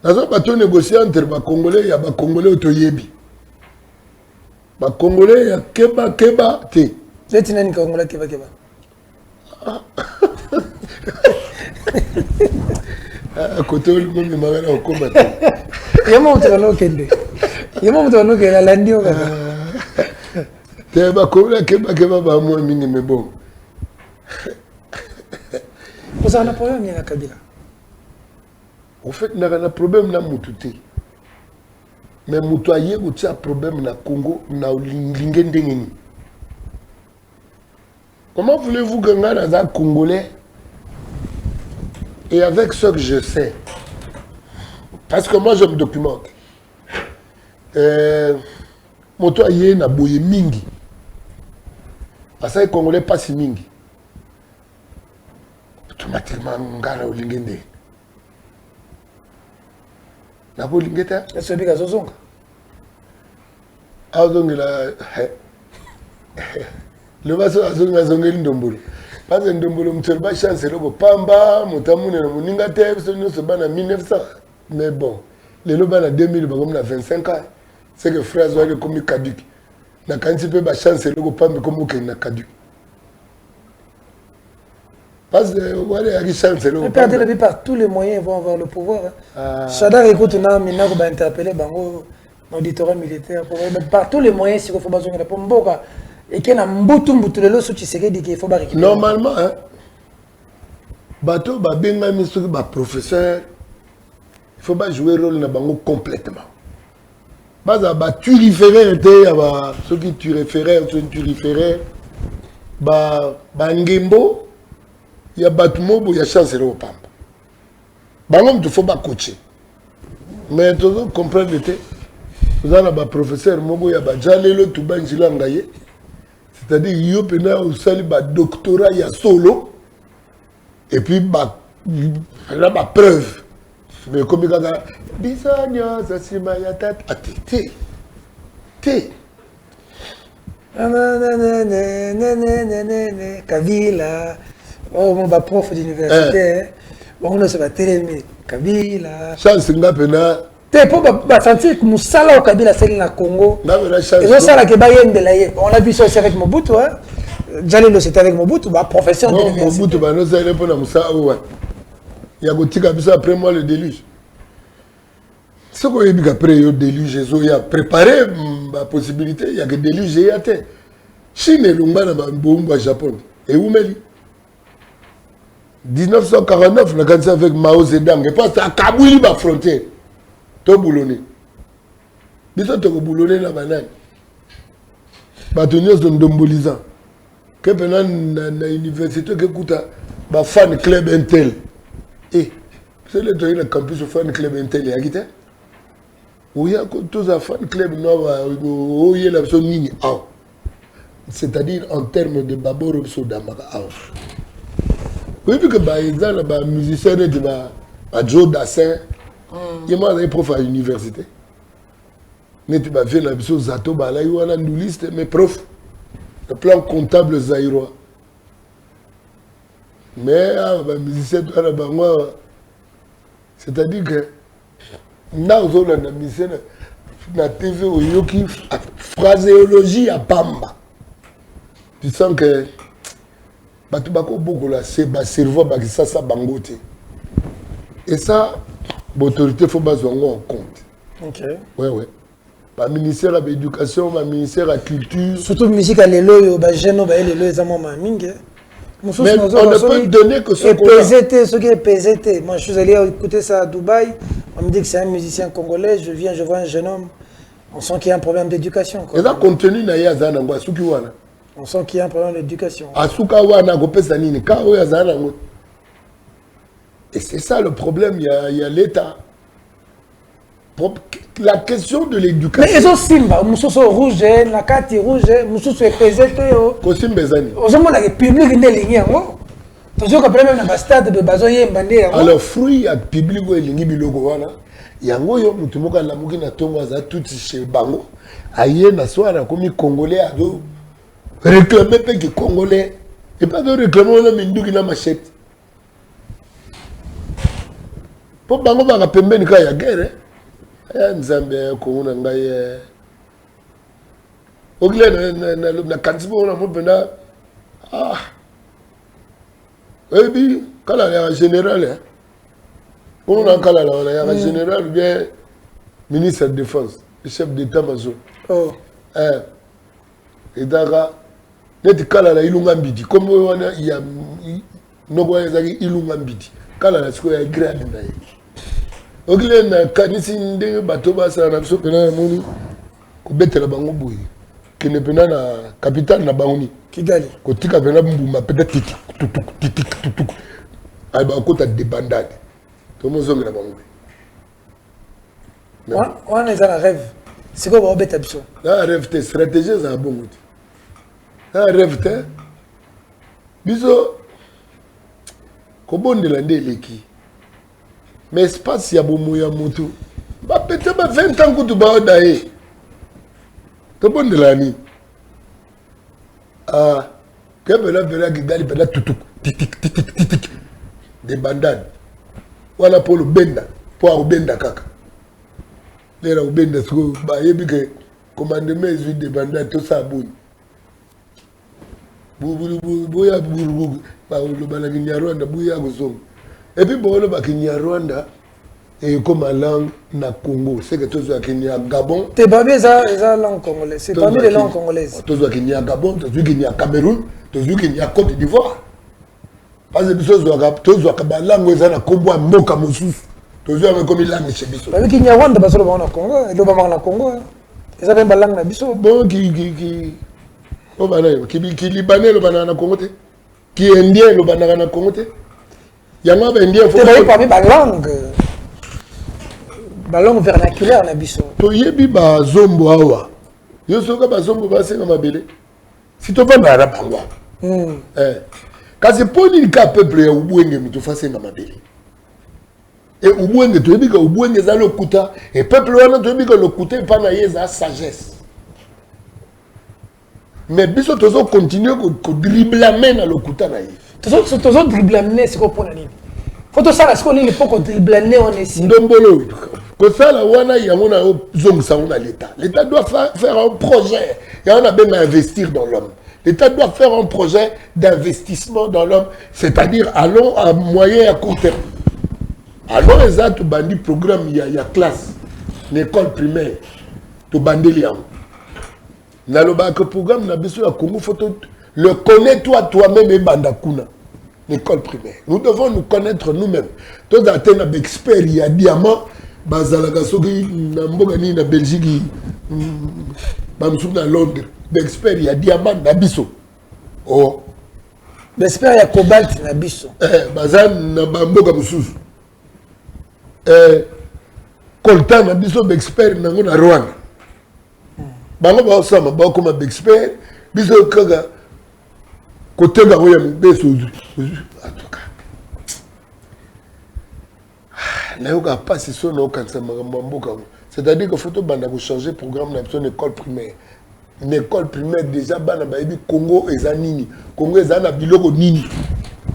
Nazo ba to négocier entre ba congolais ya ba congolais otoyebi. Ba congolais ya keba te. C'est une congolais keba. À côté le monde magana au combat. Yamo mutano kende. Yamo mutano kende la ndio kaka. Te ba congolais keba ba mo mingi mais bon. Vous en avez problème ya Kabila. Au fait na un problème na mututi. Mais mutoyer ou tu as problème na Congo na lingendengeni. Comment voulez-vous que un Congolais et avec ce que je sais, parce que moi je me documente, mutoyer na boye mingi, parce que les Congolais pas si mingi, automatiquement ngana au lingende. Na bolingeta est-ce que Gazozonga azongela le vaso azonga zongeli ndombolo parce que ndombolo mtselba chance lobo pamba mutamune na muninga te so nyose bana 1900 mais bon les loba na 2000 ba comme na 25 ans c'est que frère zoale comme caduc na kanti pe ba chance lobo pamba comme que na caduc parce que voilà il y a chance lobo perdre la vie par tous les moyens vont avoir le pouvoir. Chadar écoute na mina ko ba interpeller bango auditorat militaire pour par tous les moyens si il faut besoin de pomboka et qu'il y a mbutu lelo so Tshisekedi qu'il faut ba récupérer. Normalement hein bato ba benga miso ba professeur il faut pas jouer rôle na bango complètement. Baza ba tu référer te ya ba ceux qui tu référer ba ngembo ya batumobo ya chance le pamba. Bango il faut pas coacher. Mais tu dois comprendre te vous avez un professeur Mogo ya bajalelo tout ba njila ngaye. C'est-à-dire yo pena au sali ba doctorat ya solo et puis ba la ba preuve. Mais comme il a bisanya ça sima ya tête à tété. Kabila oh mon prof d'université bon on se va télémer Kabila chance nga pena te po ba sentir que musala au Kabila c'est na Congo et ça là que ba yendela ye on a vu ça aussi avec Mobutu hein Jalilo, c'était avec Mobutu, professeur de Non, l'université. Mobutu, nous allons pour Moussa. Il y a Gotika après moi le déluge. Ce qu'on a dit après le déluge, il a préparé la possibilité, il y a que déluge et atteint. Chine et Lumba au Japon. Et où Meli 1949, on a commencé avec Mao Zedong. Et parce qu'à Kabouli, la frontière. Tout boulonné. Bisous, tout boulonné la banane. Batonios de Ndombolizan. Que pendant l'université, que écoute, un fan club Intel. Et, c'est le campus fan club Intel. Il y a qui oui, tous les fan club, c'est-à-dire en termes de Babo Robso Damaka. Oui, vu que par exemple, les musiciens de Joe Dassin, il y a des profs à l'université. Mais tu vas faire la chose Zato, là, il y a une liste, mais profs, le plan comptable zaïrois. Mais les musiciens, c'est-à-dire que nous avons la TV où il y a une phraséologie à Pamba. Tu sens que c'est le cerveau qui ça bangote. Et ça, l'autorité, il faut pas en compte. Ok. Oui, oui. Le ministère de l'Éducation, le ministère de la Culture. Surtout la musique à l'élo, les jeunes, les amants, mais on ne peut donner que ce qu'on a. Ce qui est PZT. Moi, je suis allé écouter ça à Dubaï. On me dit que c'est un musicien congolais. Je viens, je vois un jeune homme. On sent qu'il y a un problème d'éducation. Et là, contenu na ya zana ngwa suki wana. On sent qu'il y a un problème d'éducation. Asuka wana go pesa nini ka o ya zana ngo. Et c'est ça le problème, il y a l'État. La question de l'éducation. Mais ils ont Simba, Moussoso rouge, Nakati rouge, Moussoso est PZT. Kosimbe zani. Aux hommes, le public est ligné. Toujours quand même dans le stade de Bazoye Mbandé. Alors, fruit à public ou elingi biloko wana. Yango yo mutu moka la muki na tongo za tout chez bango. Aye na soir comme congolais a do réclamer pe que congolais et pas de réclamer na minduki na machette. Pour bango ba pembeni ka ya guerre. Ya nzambe ko na ngai ogle na kantibo na mo pena ah. Et puis quand la général on a un général ou bien ministre de la Défense, le chef d'état-major. Oh. Et d'ailleurs, net kala ilunga mbidi. Comme il y a ilunga mbidi. Kala la siko ya grade na ye. Ogile na kanisi ndenge bato basa na biso pena moni ko betela bango boye. Kene pena na capitale na bango ni Kigali. Ko tika pena mbuma peut-être titik. Ay ba ko ta débandade. Tout le monde est bon. On a un rêve. C'est quoi votre bête absurde? Un rêve, c'est stratégie, c'est un bon outil. Un rêve, c'est. Biso, comment on est l'équipe? Mais espace, il y a beaucoup de moto. Peut-être 20 ans que tu vas d'ailleurs. Tout le monde est là. Ah, que là, qui d'aller, là, tout, tic, des bandades. Voilà pour le benda, pour le benda kaka. Les là, le benda, c'est que commandement est des bandades, tout ça, bon. Bouya, le Balaginia Rwanda, Bouya, Gozong. Et puis, bon, le Bakinia Rwanda, et comme la langue na Congo, c'est que tout ça qui a Gabon. T'es pas bien ça langue congolaise, c'est parmi les langues congolaises. Tout ça qui a Gabon, tout ça qui a Cameroun, tout ça qui a Côte d'Ivoire. Parce que tous les langues sont combo à Moka Moussous. Tous les langues comme il langue chez Bisso. Mais qui n'y a Rwanda parce que le Congo, le Bamar Congo. Ils avaient une langue na Bisso. Bon qui libanais le banana Congo, qui indien le banana Congo. Il y a un indien faut pas parmi la langue. La langue vernaculaire na Bisso. To yebi ba zombo awa. Yo soka ba zombo ba senga mabele. Si to ba na rabangwa. Kasi poni ka peuple ya ubwenge mitofase na mabele. Et ubwenge to yebika ubwenge za lokuta et peuple wana to yebika lokuta pa na yeza sagesse. Mais biso tozo continuer ko dribbler na lokuta na ye. Tozo dribbler c'est quoi pour nani? Faut to sala sko nini poko dribbler on est ici. Ndombolo. Ko sala wana yango na zongsa on a l'état. L'état doit faire un projet. Et on a bien investir dans l'homme. L'État doit faire un projet d'investissement dans l'homme, c'est-à-dire allons à moyen et à court terme. Alors, les autres, tu bandis programme, il y a classe, l'école primaire, tu bandis les gens. Dans le programme, le connais-toi toi-même et bandakuna, l'école primaire. Nous devons nous connaître nous-mêmes. Tous les experts, il y a diamant, Bazalagasogi, Nambogani, na Belgique, Bamsouna, Londres. L'expert, il y a diamant, Nabiso. Oh. L'expert, il y a cobalt, Nabiso. Bazan, Nambamboga Moussous. Coltan, Nabiso, l'expert, Nangona Rwanda. Bango ba osama ba comme expert biso kaga côté ba roya beso en tout cas là on a passé son nom quand ça mboka c'est-à-dire que faut to banda ko changer programme na son école primaire une école primaire déjà bana ba yebi Congo ezanini Congo ezana biloko nini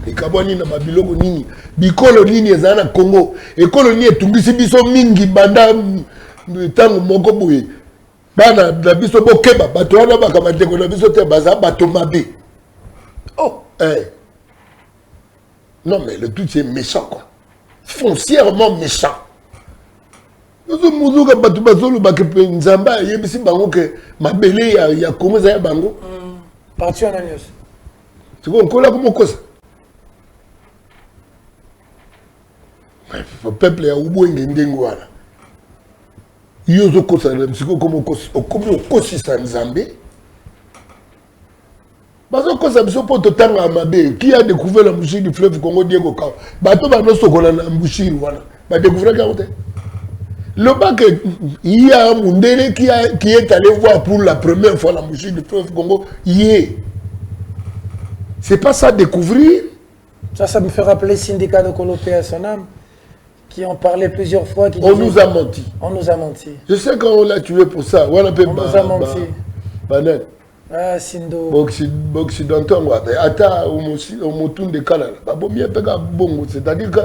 e kaboni na ba biloko nini bikolo nini ezana Congo école ni etungisi biso mingi banda tango moko boye bana na biso bokeba bato wana bakamateko na biso te baza bato mabe. Oh, non mais le truc c'est méchant quoi. Foncièrement méchant. Nous sommes bato bazolo bakepe nzamba yebisi bango ke mabele ya Congo za ya bango. Parti en agnos. Tu vois on comme kosa. Le peuple ya ubwenge ndengo wana. Yozo kosa na msiko comme okosi sa nzambe. Bazo kosa biso po totanga amabe qui a découvert la mouchire du fleuve Congo Diego Kao. Bato ba no sokola na mouchire wana. Ba découvrir ka le bac il y a un mundele qui est allé voir pour la première fois la mouchire du fleuve Congo hier. C'est pas ça découvrir. Ça me fait rappeler le syndicat de Colopé à son âme. Qui ont parlé plusieurs fois. Qui on nous a menti. On nous a menti. Je sais qu'on l'a tué pour ça. On nous a menti. Banet. Ah, Sindo. Occidental, Ata, au Motoun de Canada. C'est-à-dire que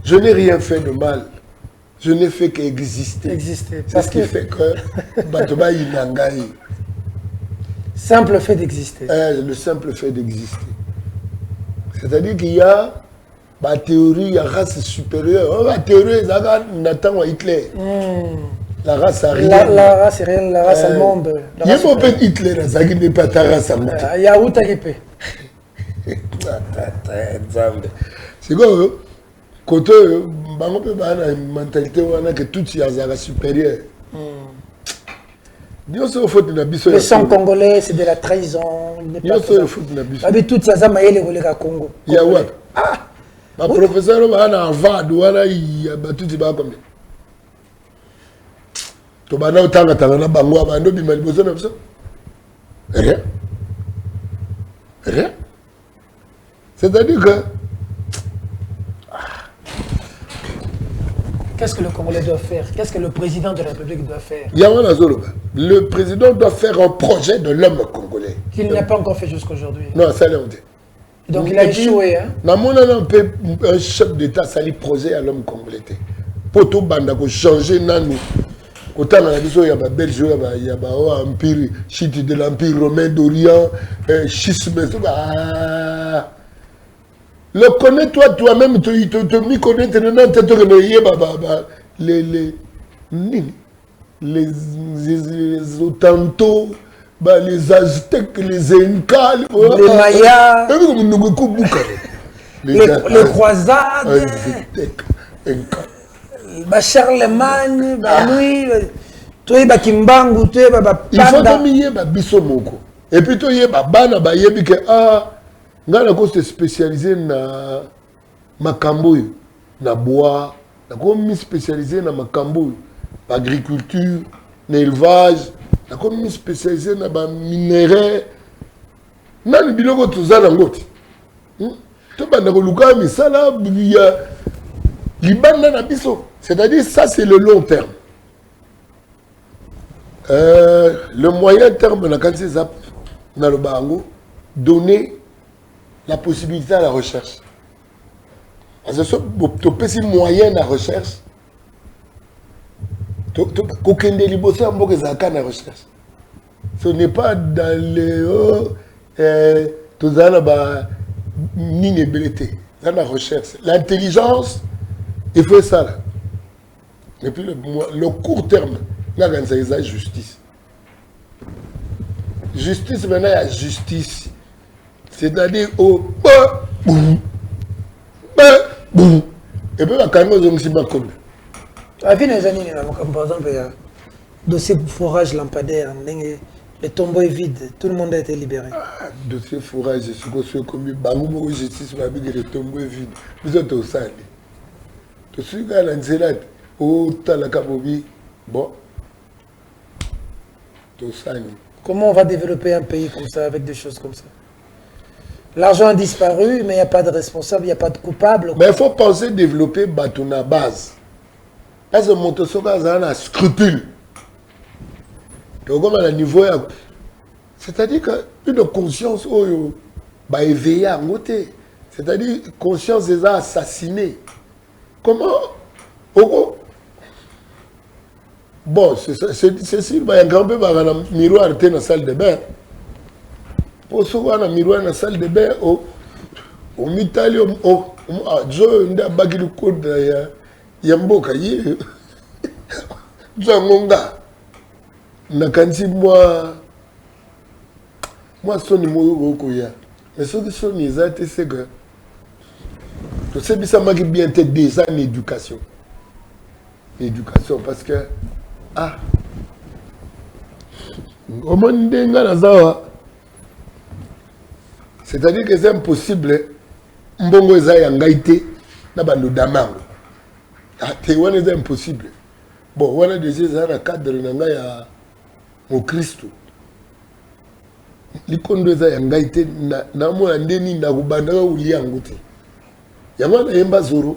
je n'ai rien fait de mal. Je n'ai fait qu'exister. C'est ce qui fait que Batoba Inangaï. Simple fait d'exister. Le simple fait d'exister. C'est-à-dire qu'il y a la théorie, il y a race supérieure. La théorie, Nathan ou Hitler. La race arienne. La race arienne, la race allemande. Il y a un peu Hitler, ça n'est pas ta race allemande. Il y a où ta guépé. C'est quoi, quand on a une mentalité que tout est à la supérieure. Le sang congolais, c'est de la trahison. Il tout ça, ça Congo. Il y a what? Ah! Le professeur a un Harvard, il a battu des bas comme ça. Tu vas dans le temps, tu vas dans le temps, rien. Rien. C'est-à-dire que. Qu'est-ce que le Congolais doit faire? Qu'est-ce que le président de la République doit faire? Le président doit faire un projet de l'homme congolais. Qu'il n'a pas encore fait jusqu'aujourd'hui. Non, ça l'a dit. Donc il a échoué. Hein? Un chef d'État s'allie projet à l'homme congolais. Pour tout banda ko changer nanou. Autant dans la vision il y a Belge, il y a empire, chute de l'empire romain d'Orient, schisme. Le connais-toi toi-même, tu me connais, tu les Otanto, les Aztèques, les Incas, les Mayas, les croisades, Charlemagne, il faut et puis tu ngana ko se spécialisé na makambo na bois na ko mi spécialisé na makambo agriculture na élevage na ko mi spécialisé na ba minerais na biloko tozala ngoti to banda ko luka misala ya libanda na biso, c'est-à-dire ça c'est le long terme. Le moyen terme na kanzi zap na le bango donner la possibilité à la recherche. Parce que tu peux si moyen à recherche. Tu peux liboser un peu de la recherche. Ce n'est pas dans les tout ça là ni nébilité, dans la recherche. L'intelligence, il faut ça là. Et puis le court terme, là quand ça y justice. Justice maintenant il y a justice. C'est-à-dire au et puis quand on s'y bat comme. À vie les années, par exemple, il y a dossier forage lampadaire, le tombeau est vide, tout le monde a été libéré. Dossier forage, je suis comme Bango justice, le tombeau est vide. Vous êtes au sale. Tu suis à l'anzélade, au Talakabobi, bon, au sale. Comment on va développer un pays comme ça, avec des choses comme ça? L'argent a disparu, mais il n'y a pas de responsable, il n'y a pas de coupable. Mais il faut penser développer Batuna base. Là, c'est mon tosoka, ça a un scrupule. Donc, comme à niveau, c'est-à-dire qu'une conscience éveillée à côté. C'est-à-dire conscience des assassinés. Comment? Bon, c'est sûr, il y a un grand peu de miroir dans la salle de bain. Pour ce qu'on a un miroir dans la salle de bain, au Mitali, Joe, il y a un bagage de code, il y a un boka, il y a un monga. Nakansi moi soni mo koya. Mais ce qui sont les actes, c'est que tu sais bien ça m'a bien été déjà en éducation. Éducation parce que au monde d'Engana c'est-à-dire que c'est impossible mbongo eza ya ngaité na bando damango. C'est impossible. Bon, voilà déjà ça dans cadre nanga ya au Christ. Likondo eza ya ngaité na mona ndeni na kubanda uli yango te. Yango na yemba zoro.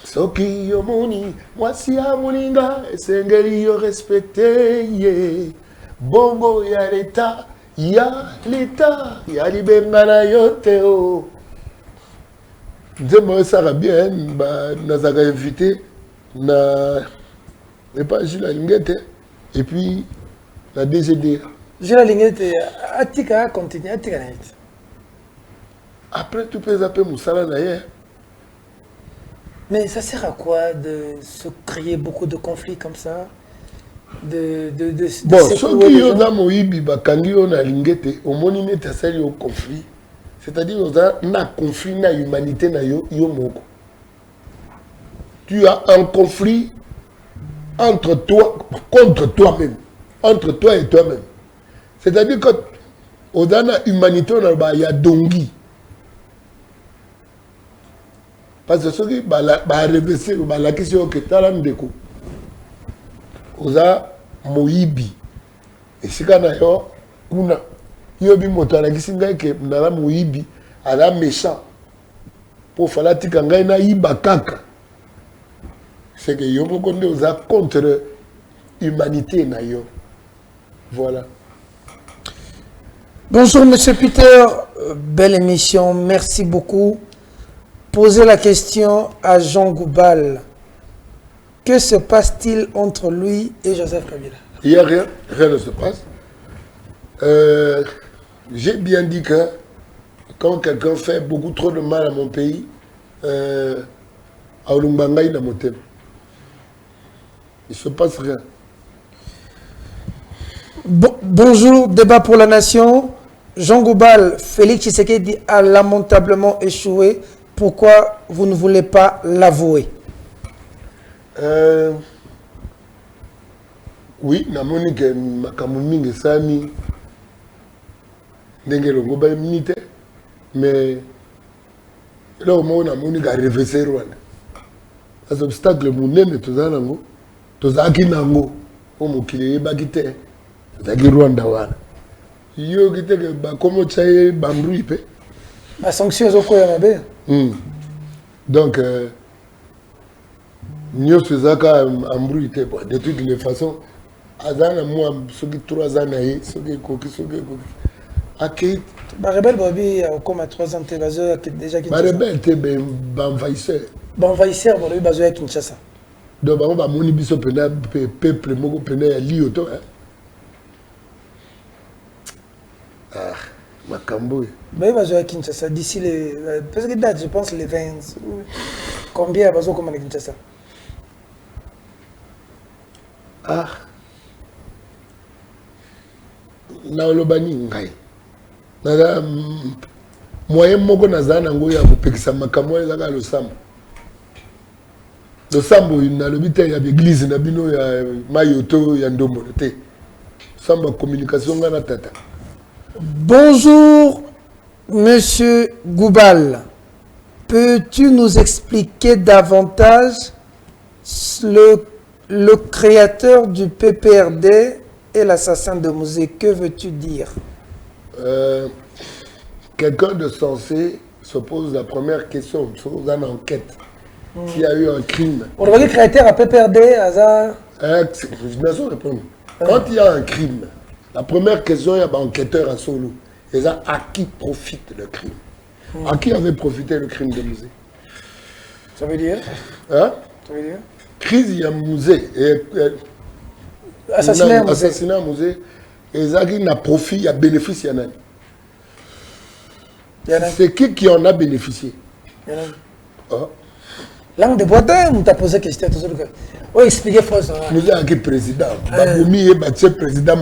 Soki yo moni, mwasi ya moninga, esengeli yo respecté ye. Bongo ya l'État, ya libenga na yo te o. Nzembo ça bien, nazaka invité na et pas Jules Lingete et puis la DGD. Jules Lingete, Atika continue, Atika. Après tu peux appeler Moussala d'ailleurs. Mais ça sert à quoi de se créer beaucoup de conflits comme ça? Bon, ceux qui ont dans Moïbi, Bakangi, on a Lingete, au moni net à celle au conflit. C'est-à-dire on a un conflit na humanité na yo moko. Tu as un conflit entre toi, contre toi-même, entre toi et toi-même. C'est-à-dire que dans la humanité, il y a Dongi. Parce que ceux qui ont la question que tu as l'amdeko, il y a Moïbi. Et si tu as la question que Moïbi, il y a méchant. Pour faire la tika, il y a kaka. C'est que yo contre l'humanité. Voilà. Bonjour Monsieur Peter, belle émission, merci beaucoup. Posez la question à Jean Goubal. Que se passe-t-il entre lui et Joseph Kabila? Il n'y a rien, rien ne se passe. J'ai bien dit que quand quelqu'un fait beaucoup trop de mal à mon pays, à Olumbangaï dans mon thème. Il ne se passe rien. Bonjour, débat pour la nation. Jean Goubal, Félix Tshisekedi a lamentablement échoué. Pourquoi vous ne voulez pas l'avouer? Oui, namoni que Makamumingi Sami Nengelongo ba militaire, mais là au moins namoni que reverser Rwanda. Les obstacles munene tozanango, tozaki nango, o mokili bakite, tozaki Rwanda wana. Yo kite que ba komo tsaye bambru ipe. La sanction est au coin de donc nous faisons embrouiller de toutes les façons. Azana moi ceux qui 3 ans ceux qui coquille accueilli. Bah rebelle Bobby comme à 3 ans t'es basé déjà qui. Bah rebelle t'es envahisseur. Envahisseur Bobby basé à Kinshasa. Donc on va moni biso pena peuple moko pena ya lioto hein. Ah, Makambo. Mais il va jouer à Kinshasa d'ici les... Parce que date, je pense les 20... Combien va jouer comme à Kinshasa? Ah. Naolobani ngai. Nada moyen moko naza nango ya kopekisa makambo ezaka losambo. Losambo na lobita ya église na bino ya mayoto ya ndombo te. Samba communication ngana tata. Bonjour, Monsieur Goubal. Peux-tu nous expliquer davantage le créateur du PPRD et l'assassin de Musée? Que veux-tu dire? Quelqu'un de sensé se pose la première question, sur une enquête. S'il y a eu un crime. On va dire créateur à PPRD, hasard. Je ne sais répondre. Quand il y a un crime, la première question, il y a un enquêteur à solo. Et à qui profite le crime? À qui avait profité le crime de Musée? Ça veut dire? Hein? Ça veut dire? Crise, il y a Musée. Assassinat Musée. Et ça qui n'a profit, il y a bénéfice, il y en a. C'est qui en a bénéficié? Il y en a. Oh. Langue de boîte, on t'a posé question. Oui, expliquez fausse. Nous avons un président. Baboumi est battu président.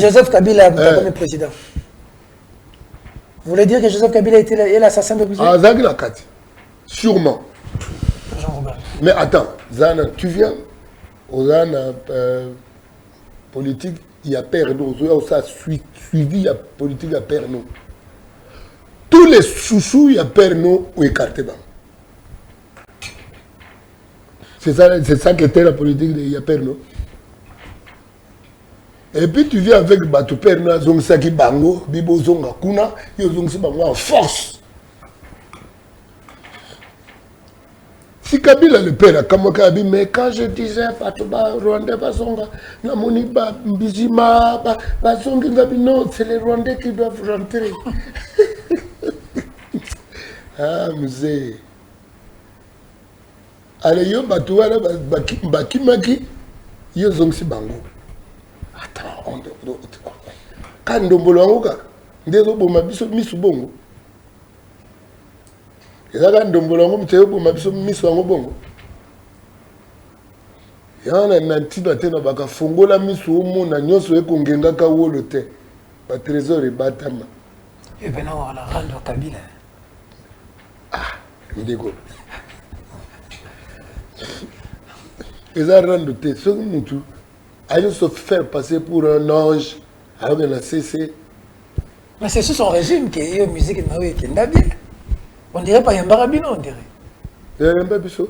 Joseph Kabila est président. Vous voulez dire que Joseph Kabila était l'assassin de Musée? Ah, Zagla Kati. Sûrement. Mais attends, Zana, tu viens aux Zana politique, il y a père nous. Ça suivi, il y a politique, il y a père nous. Tous les sous-sous, il y a père nous ou écarté. C'est ça qui était la politique de Yaperno. Et puis tu viens avec Batou Perna, Zongsaki Bango, Bibo Zonga Kuna, Yozongsi Bango en force. Si Kabila le père a Kamokabi, mais quand je disais Patouba, Rwandais, Bazonga, Namoni, Bizima, Bazongi, non, c'est les Rwandais qui doivent rentrer. Ah, musée. Allez, yo batouala bakimaki yo zongsi bango. Attends, quand ndombolo yango kaka ndezo boma biso misu bongo. Ezaka ndombolo yango mteyo boma biso misu yango bongo. Yana na ntina te na baka fongola misu omona nyonso ekongengaka wolo te. Ba trésor ebatama. Et ben non, on a rendu Kabila. Ah, ndeko. Ils ont rendu tes tout. Ils se faire passer pour un ange. Alors qu'on a cessé. Mais c'est sous son régime qu'il y a une musique qui est bien. On dirait pas Yambarabino, on dirait. Il y a un peu plus chaud.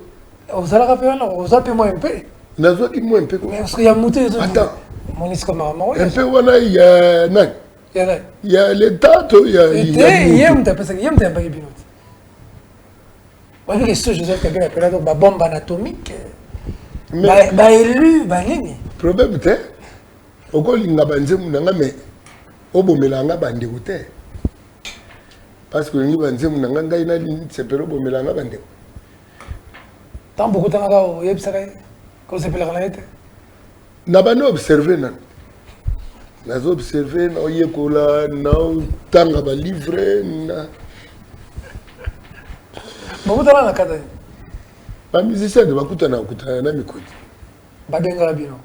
Vous allez rappeler, vous appelez moi un peu. Il y a un peu. Mais parce qu'il y a mouté. Attends. Mon isco maman. Un peu, voilà, il y a nan. Il y a l'État, il y a. Il y a un peu. Il y a un peu. Moi, je suis Joseph Kabila appelé donc bombe anatomique. Bah élu, bah nini. Problème te. Oko linga banze munanga mais obomelanga bande kote. Parce que linga banze munanga ngai na c'est pero obomelanga bande. Tant beaucoup de temps yeb sakai. Comment c'est pelaka na ete? Na bano observer nan. Na zo observer na oyekola na tanga ba livre na. Beaucoup de temps na kata. Les musiciens de Bakutana na mikoti. Babenga Rabino.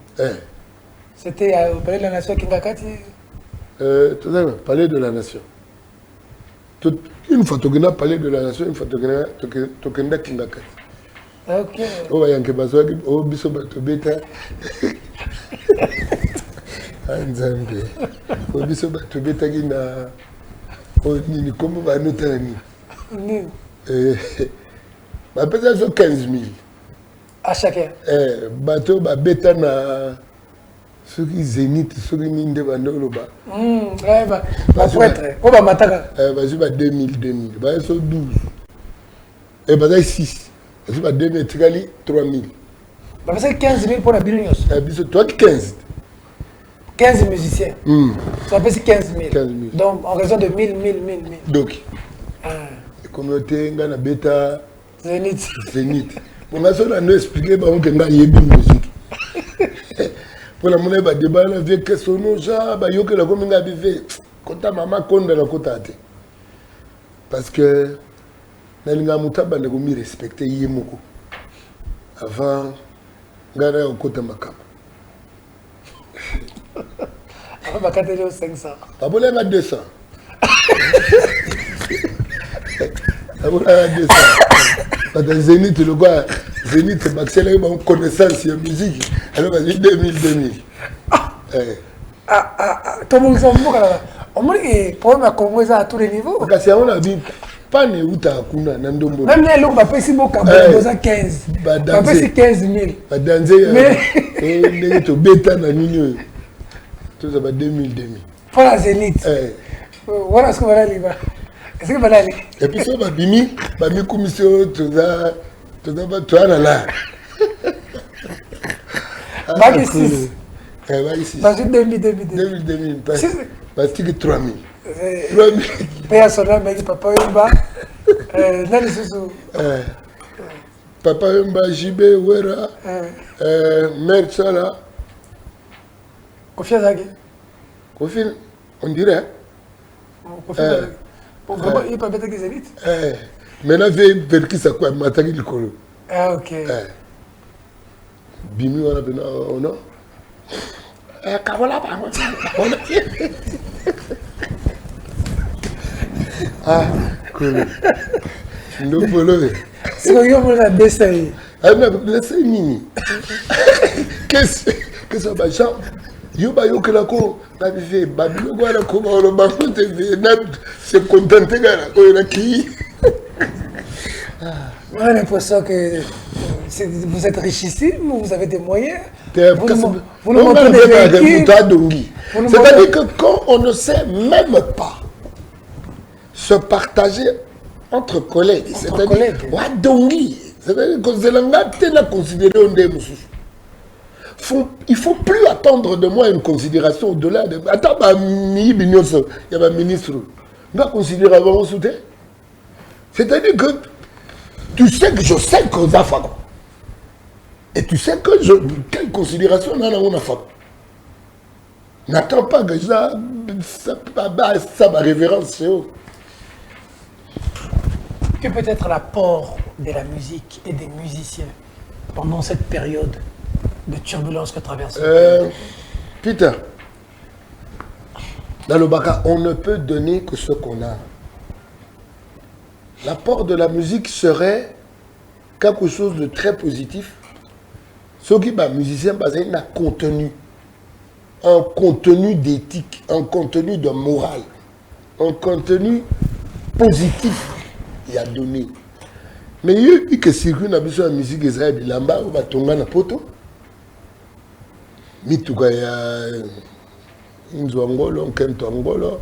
C'était au Palais de la Nation Kingakati. Tout ça, Palais de la Nation. Une fois que tu as Palais de la Nation, une fois que tu as Kingakati. Ok. Oh, il y a un kebaso qui oh biso bato beta. Anzambe. Oh biso bato beta qui na oh ni comme va noter ni. Peut-être 15 000. À chacun. Bateau, bêta na ceux qui zénith, ceux qui mine de bandoloba. Prêtre. On va mataka. Vas-y, 2000, 2000. Vas-y, 12. Et vas-y, 6. Vas-y, 2000, 3000. Vas-y, 15 000 pour la Bilnios. Toi, 15. 15 musiciens. Ça fait 15 000. 15 000. Donc, en raison de 1000. Donc. Communauté ngana beta Zénith. On a ça nous expliquer bah on que nga yebi musique. Pour la monnaie, bah débat la vie que son nom, genre, bah yo que la commune a bivé. Quand ta maman compte dans la côte à thé. Parce que nalinga mutaba ne gomi respecter yemoko. Avant, ngara au côté makam. Avant ma catégorie 500. Pas bon les 200. Pas bon les 200. Parce que Zénith le quoi, Zénith Maxel a une connaissance en musique. Alors vas-y 2000. Tout le monde s'en fout là. On me dit pour me composer à tous les niveaux. Parce que on a vu pas ne uta kuna nandombo. Même les lots m'appellent si beau campagne à 15. M'appellent si 15 000. Pas danser. Et les to bêta na nini. Tout ça va 2000. Voilà Zénith. Voilà ce que voilà là. Est-ce que voilà aller? Et puis ça va bimi commission tout ça toi là. Bac 6. Bac 6. Bac 2000. 2000. Parce que 3000. 3000. Père son nom mais papa Yumba. Nani Susu. Papa Yumba JB Wera. Mère Sala. Kofi Azagi. Kofi, on dirait. Kofi Azagi. Pour vraiment, il peut mettre des élites. Maintenant, il veut qui ça quoi, Matagi le colo. Ah, ok. Bimi, on a bien, on a. Karola, on a. Ah, cool. Nous voulons. C'est quoi, on a dessin. Ah, mais laissez mini. Qu'est-ce que ça va, Jean? Yoba yokelako babive babiloko ala ko ba lo bango te venat se contenter gala ko la qui. On a l'impression que vous êtes richissime, vous avez des moyens. Vous nous montrez des véhicules. C'est-à-dire que quand on ne sait même pas se partager entre collègues, c'est-à-dire que Zelanga t'a considéré un des moussous. Il ne faut plus attendre de moi une considération au-delà de... Attends, il y a un ministre. Il va considérer avant mon soutien. C'est-à-dire que tu sais que je sais qu'on a fait. Et tu sais que quelle considération on a dans mon affaire. N'attends pas que ça ma révérence. Que peut être l'apport de la musique et des musiciens pendant cette période de turbulence que traverse Peter, dans le Baka, on ne peut donner que ce qu'on a. L'apport de la musique serait quelque chose de très positif. Ce qui est musicien, c'est un contenu d'éthique, un contenu de morale, un contenu positif il a donné. Mais il y a eu que si on a besoin de musique israélienne, là-bas, on va tomber dans poto. Mituka ya Nzwangolo, Nkento Angolo,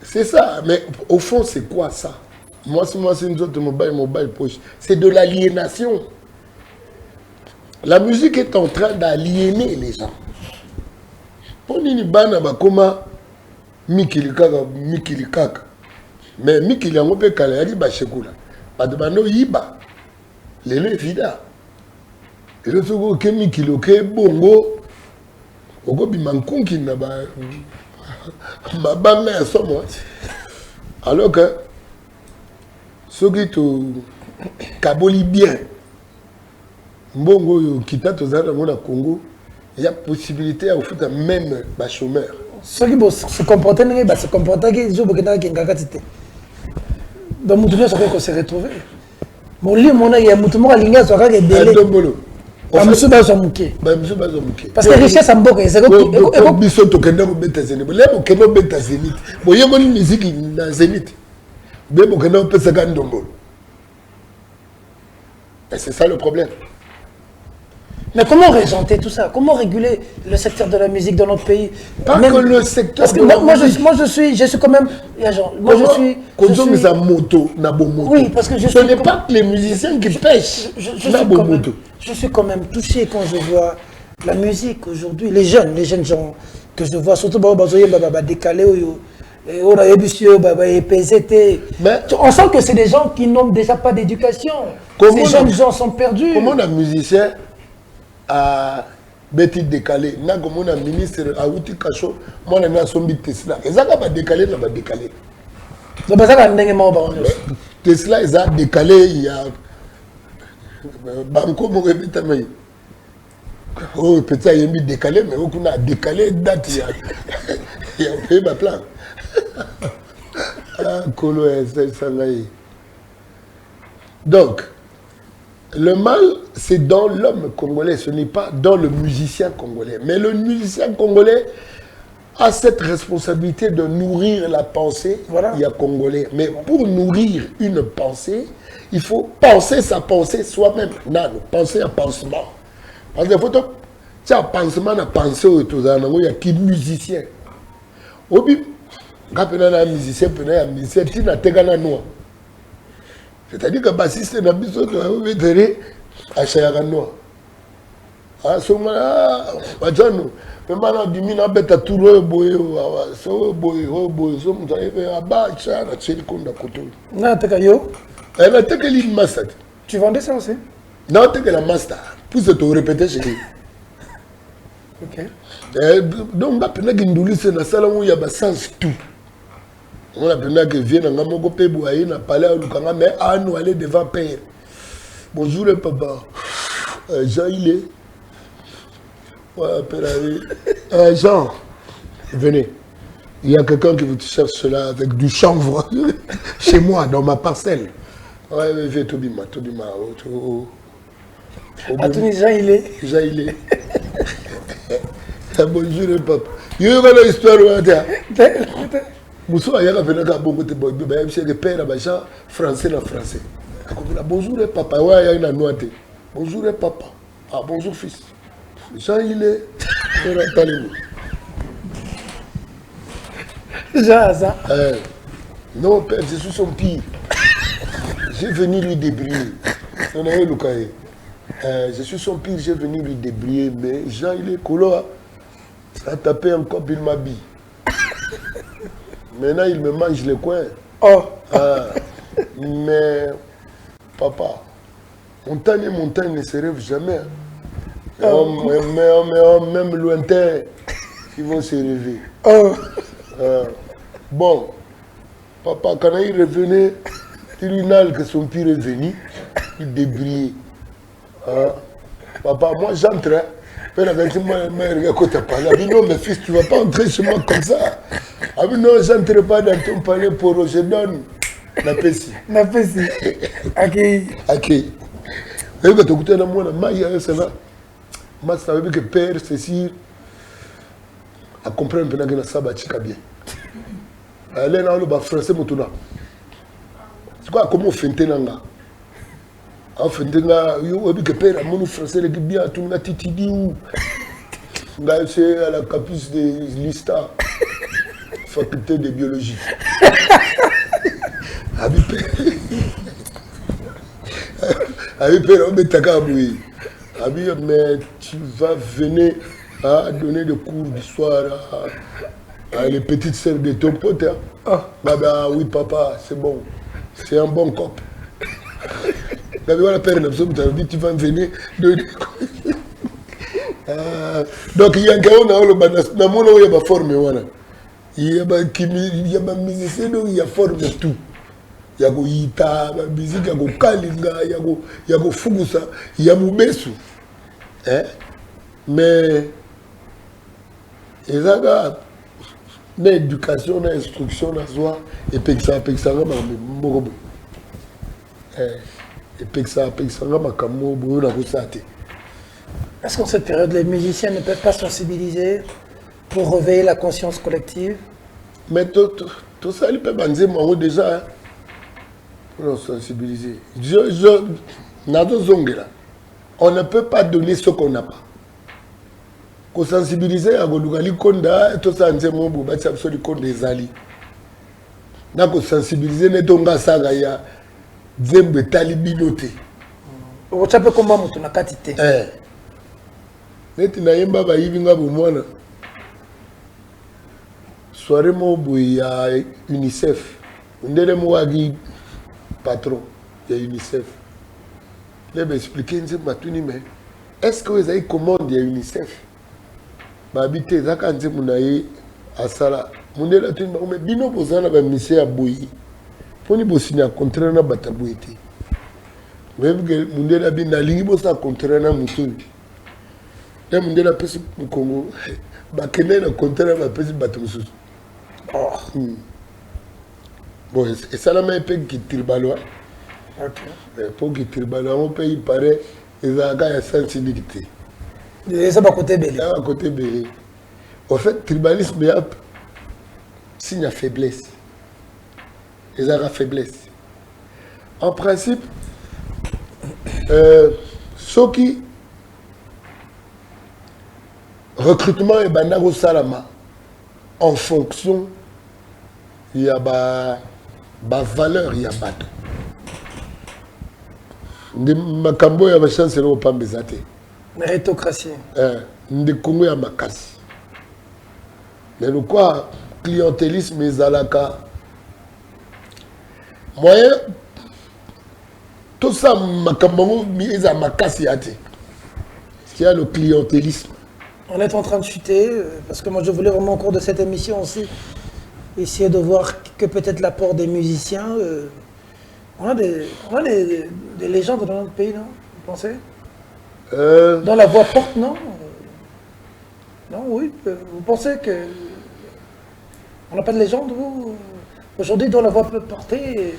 c'est ça, mais au fond, c'est quoi ça? Moi, c'est une autre mobile poche. C'est de l'aliénation. La musique est en train d'aliéner les gens. Pour nous, comment Mikilikaka. Mais Mikiliango peut caler Bachekula. Pas de bando yiba. Les vida. Et le second, Mikiloke, Bongo, Ogo Bimankunki, ma bande est somme. Alors que ceux qui te caboli bien, Bongo, qui t'a tous dans Congo, il y a possibilité à offrir même les chômeurs. Ceux qui se comportent, se comportent, ils ont beaucoup de dans mon tournoi, ça fait qu'on s'est retrouvé. Mon lit, mon œil, il y a mon tournoi, il y a un délai. Parce que la richesse en bas, c'est quoi? Biso to kenda ko beta Zénith. Là, on kenda beta Zénith. Bon, il y a une musique dans Zénith. Mais on kenda pesa gandombo. Et c'est ça le problème. Mais comment régenter tout ça? Comment réguler le secteur de la musique dans notre pays? Pas même, que le secteur. Parce que moi, je suis quand même. Moi, je suis. Oui, parce que je suis. Ce n'est pas que les musiciens qui pêchent. Je suis quand même touché quand je vois la musique aujourd'hui. Les jeunes gens que je vois, surtout décalés, on a PZT. Mais on sent que c'est des gens qui n'ont déjà pas d'éducation. Ces jeunes gens sont perdus. Comment un musicien a bêti décalé? N'a comme un ministre a outil cachot, moi on a son Tesla. Et ça va décaler, ça va décaler. Tesla, ils ont décalé, il y a Banco Morebetamay. Oh, peut-être il y a mis décalé, mais on a décalé date, il y a fait ma plan. Donc, le mal, c'est dans l'homme congolais, ce n'est pas dans le musicien congolais. Mais le musicien congolais a cette responsabilité de nourrir la pensée, voilà. Il y a congolais. Mais pour nourrir une pensée, il faut penser sa pensée soi-même. Non, penser un pansement. Parce que faut tu as pansement à penser autour il y a qui musicien. Obi, quand on a un musicien, un musicien, tu n'as pas de noix. C'est-à-dire que le bassiste n'a pas besoin de à Chayara noir. À ce moment-là, mais maintenant, du mina bête à tout le boy, so boy, so much à bas, ça, la tchéli konda koto. Non, t'es yo. Elle a été une master. Tu vendais ça aussi? Non, t'es que la master. Pour se te répéter chez lui. Ok. Donc, on a une c'est dans salle où il y a sens tout. On a besoin que vienne en Gamoko Pébouaï, n'a pas l'air de mais à nous aller devant père. Bonjour le papa. Jean, il est. Ouais, Jean, venez. Il y a quelqu'un qui vous cherche cela avec du chanvre chez moi, dans ma parcelle. Ouais, viens, Tobima. Jean, il est. Jean, il est. Bonjour le papa. Il y a une histoire. Moussou a yaka venaka bongo te boy bébé monsieur le père abacha français na français. Bonjour le papa ouais ya na noite. Bonjour le papa. Ah bonjour fils. Jean il est Jean ça. Non père, je suis son pire. J'ai venu lui débrouiller. On a eu le cahier. Je suis son pire, j'ai venu lui débrouiller mais Jean il est colo. Ça a tapé encore il m'habille. Maintenant, il me mange les coins. Oh. Mais, papa, montagne ne se rêve jamais. Oh. Même lointain, ils vont se rêver. Oh. Bon, papa, quand il revenait, tribunal que son pire est venu, il débrillait. Papa, moi j'entre. Non, mais fils, tu ne vas pas entrer chez moi comme ça. Ah oui, non, je n'entre pas dans ton palais pour je donne la pessi. La pessi. Accueil. Accueil. Et quand tu écoutes dans moi, ça va. Moi, ça veut dire que père, c'est sûr, à comprendre que ça va bien. Elle est dans le français, c'est quoi, comment on fait un enfin, yo que père mon français le bien tout le titidi ou c'est à la campus de l'ISTA faculté de biologie. Abi père on metaka oui. Abi mais tu vas venir à donner des cours d'histoire à les petites sœurs de ton pote. Hein? Bah oui papa, c'est bon. C'est un bon cop. Tu vas venir donc il y a un gars forme il y a musicien il y a forme tout il y a guitare musique il y a kalinga il y a fugusa il y a mubesu mais il y a une éducation une instruction la joie et puis ça Est-ce qu'en cette période, les musiciens ne peuvent pas sensibiliser pour réveiller la conscience collective? Mais tout ça, il peut dire déjà pour sensibiliser. On ne peut pas donner ce qu'on n'a pas. Pour sensibiliser, tout ça, on sensibiliser, Zembe talibilote. Tu sais comment tu n'as pas quitté. Neti na yemba ba yivinga bomwana. soirée il y a UNICEF. Ndele Mouagi, patron, il y a UNICEF. Il m'a expliqué, mais est-ce que vous avez commande il y a UNICEF? Habité, ça quand vous avez à Sala. Mundela tu mais bino bozana ba mission à Boyi. Poni bosina contrat na batabouité. Même que Mundela bin na lingi bosa contrat na mutu. Ya Mundela pesi mu Congo. Ba kene na contrat ba pesi batumusu. Oh. Bon, et ça là même pays qui tribalois. OK. Pour qui tribalois mon pays paraît ils ont gagné sensibilité. Et ça va côté belé. Ça va côté belé. En fait, tribalisme est signe à faiblesse. Ils ont la faiblesse. En principe, ceux qui recrutement et bandago salama en fonction il y a ba valeur il y a bateau. Ndi makambo ya chance le opambezate. Méritocratie. Ndi Congo ya makasi. Mais le quoi clientélisme ezalaka moyen tout ça makambo eza makasi ate. Il y a le clientélisme. On est en train de chuter parce que moi je voulais vraiment au cours de cette émission aussi essayer de voir que peut-être l'apport des musiciens. On a des légendes dans notre pays, non? Vous pensez? Dans la voix porte, non? Non, oui. Vous pensez que... On n'a pas de légende, vous? Aujourd'hui, dans la voix peut porter,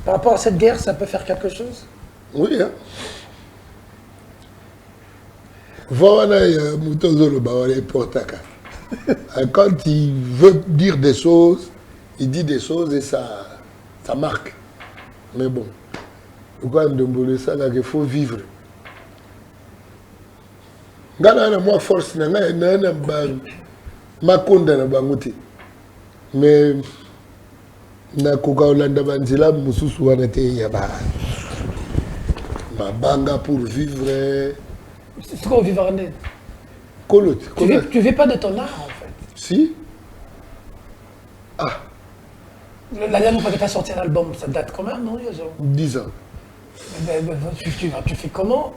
par rapport à cette guerre, ça peut faire quelque chose? Oui, hein. Voilà, quand il veut dire des choses, il dit des choses et ça marque. Mais bon, il faut vivre. Moi, force, ma condamne à Bangouti. Mais, na koka Olanda Banzila, Moussous Wanate Yaba. Ma banga pour vivre. C'est qu'on vit en net. Tu vis pas de ton art, en fait. Si. Ah. La dernière fois que tu as sorti un album, ça date quand même, non? 10 ans. Tu fais comment?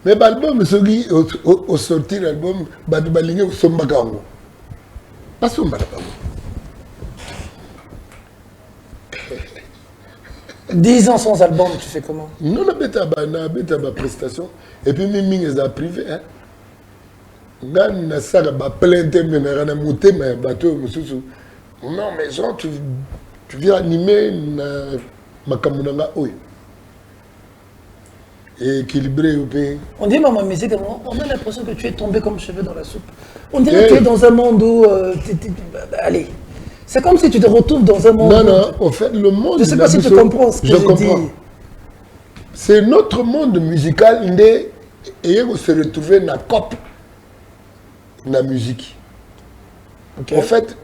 Mais l'album, celui au sortir l'album, Badoubalingue au Sombagango. Pas Sombagango. 10 ans sans album, tu fais comment? Non, on a ma prestation. Et puis, Mimi les a privés. Non, mais genre, tu viens animer ma camunanga. Et équilibré au pays. On dit, maman, musique, on a l'impression que tu es tombé comme cheveux dans la soupe. On dirait que tu es dans un monde où. Allez. C'est comme si tu te retrouves dans un monde. Non, non, en fait, le monde. Je ne sais pas si tu comprends ce que je dis. C'est notre monde musical, et on se retrouve dans la COP, dans la musique. Okay. En fait,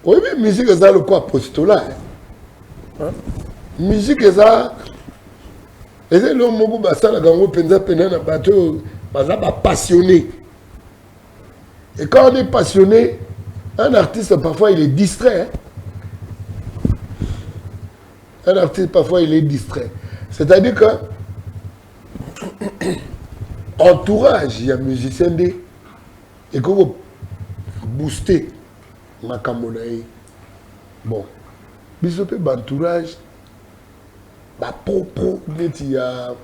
oui, mais musique, c'est le quoi, postulat. Musique, c'est ça. Et c'est le mot où ça, passionné. Et quand on est passionné, un artiste, parfois, il est distrait. Un artiste, parfois, il est distrait. C'est-à-dire que entourage, il y a musicien et qu'on booster ma camonaï. Bon, bisopé entourage, bah pro, il y a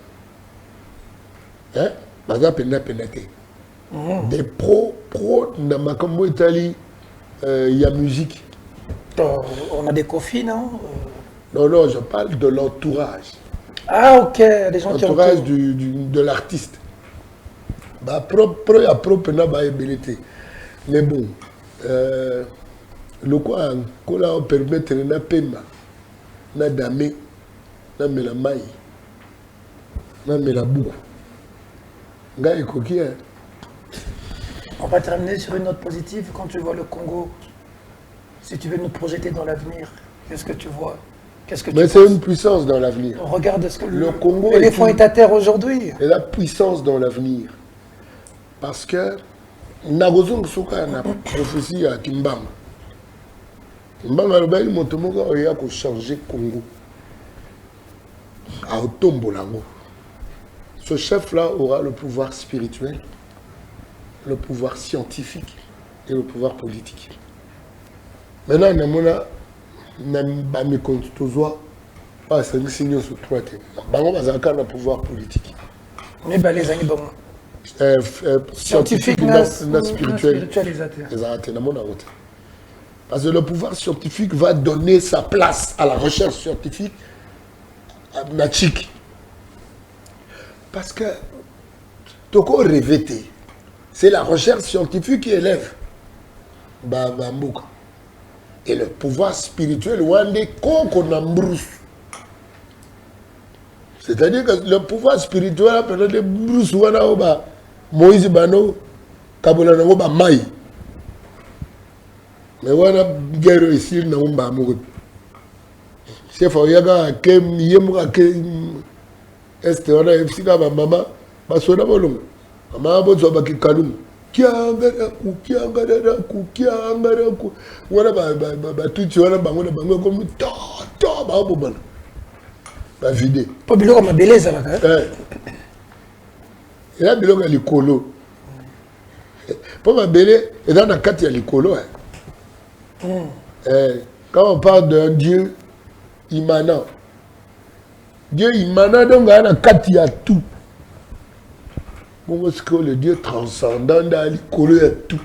des pro dans ma combo Italie, il y a musique. On a des cofis, non? Non, je parle de l'entourage. Ah, ok, des gens qui ont. L'entourage de l'artiste. Bah, propre, n'a pas ébélité. Mais bon, le quoi, qu'on a permettre de paiement, n'a damé, n'a mis la maille, n'a mis la boucle. Gars, coquille. On va terminer sur une note positive. Quand tu vois le Congo, si tu veux nous projeter dans l'avenir, qu'est-ce que tu vois? Mais c'est une puissance dans l'avenir. On regarde ce que le Congo l'éléphant est à terre aujourd'hui. Et la puissance dans l'avenir. Parce que Nagozong Souka na prophétie à Kimbang. Kimbang a le Motomoga a changer Congo. À Otombolango. Ce chef-là aura le pouvoir spirituel, le pouvoir scientifique et le pouvoir politique. Maintenant, nous avons mis compte pas cinq signaux sur trois thèmes. Nous avons le pouvoir politique. Mais les amis, bon. Scientifique, spirituel. Parce que le pouvoir scientifique va donner sa place à la recherche scientifique à Natchik. Parce que Toko rêvé, c'est la recherche scientifique qui élève Bambuka. Et le pouvoir spirituel, c'est-à-dire que le pouvoir spirituel, peut-être Bruce Wana, Moïse Bano, Kabola Maï. Mais Wana guerre ici, Naumba Mourou. C'est Fayaga, Kem, Yemura, Kem, Est, on a Epsika, Mama, Basona Bolong, Mama Bozobaki Kalum. Kiangaraku, Wana Batuchi, Wana Bango, Bango, comme Toto, Baboban. Ba vidé. Pas biloko ma beleza là. Il a biloko ya likolo. Pas ma belé, et dans la carte il y a likolo. Quand on parle d'un Dieu immanent, Dieu immanent donc dans la carte il y a tout. Bon, parce que le Dieu transcendant dans likolo il y a tout.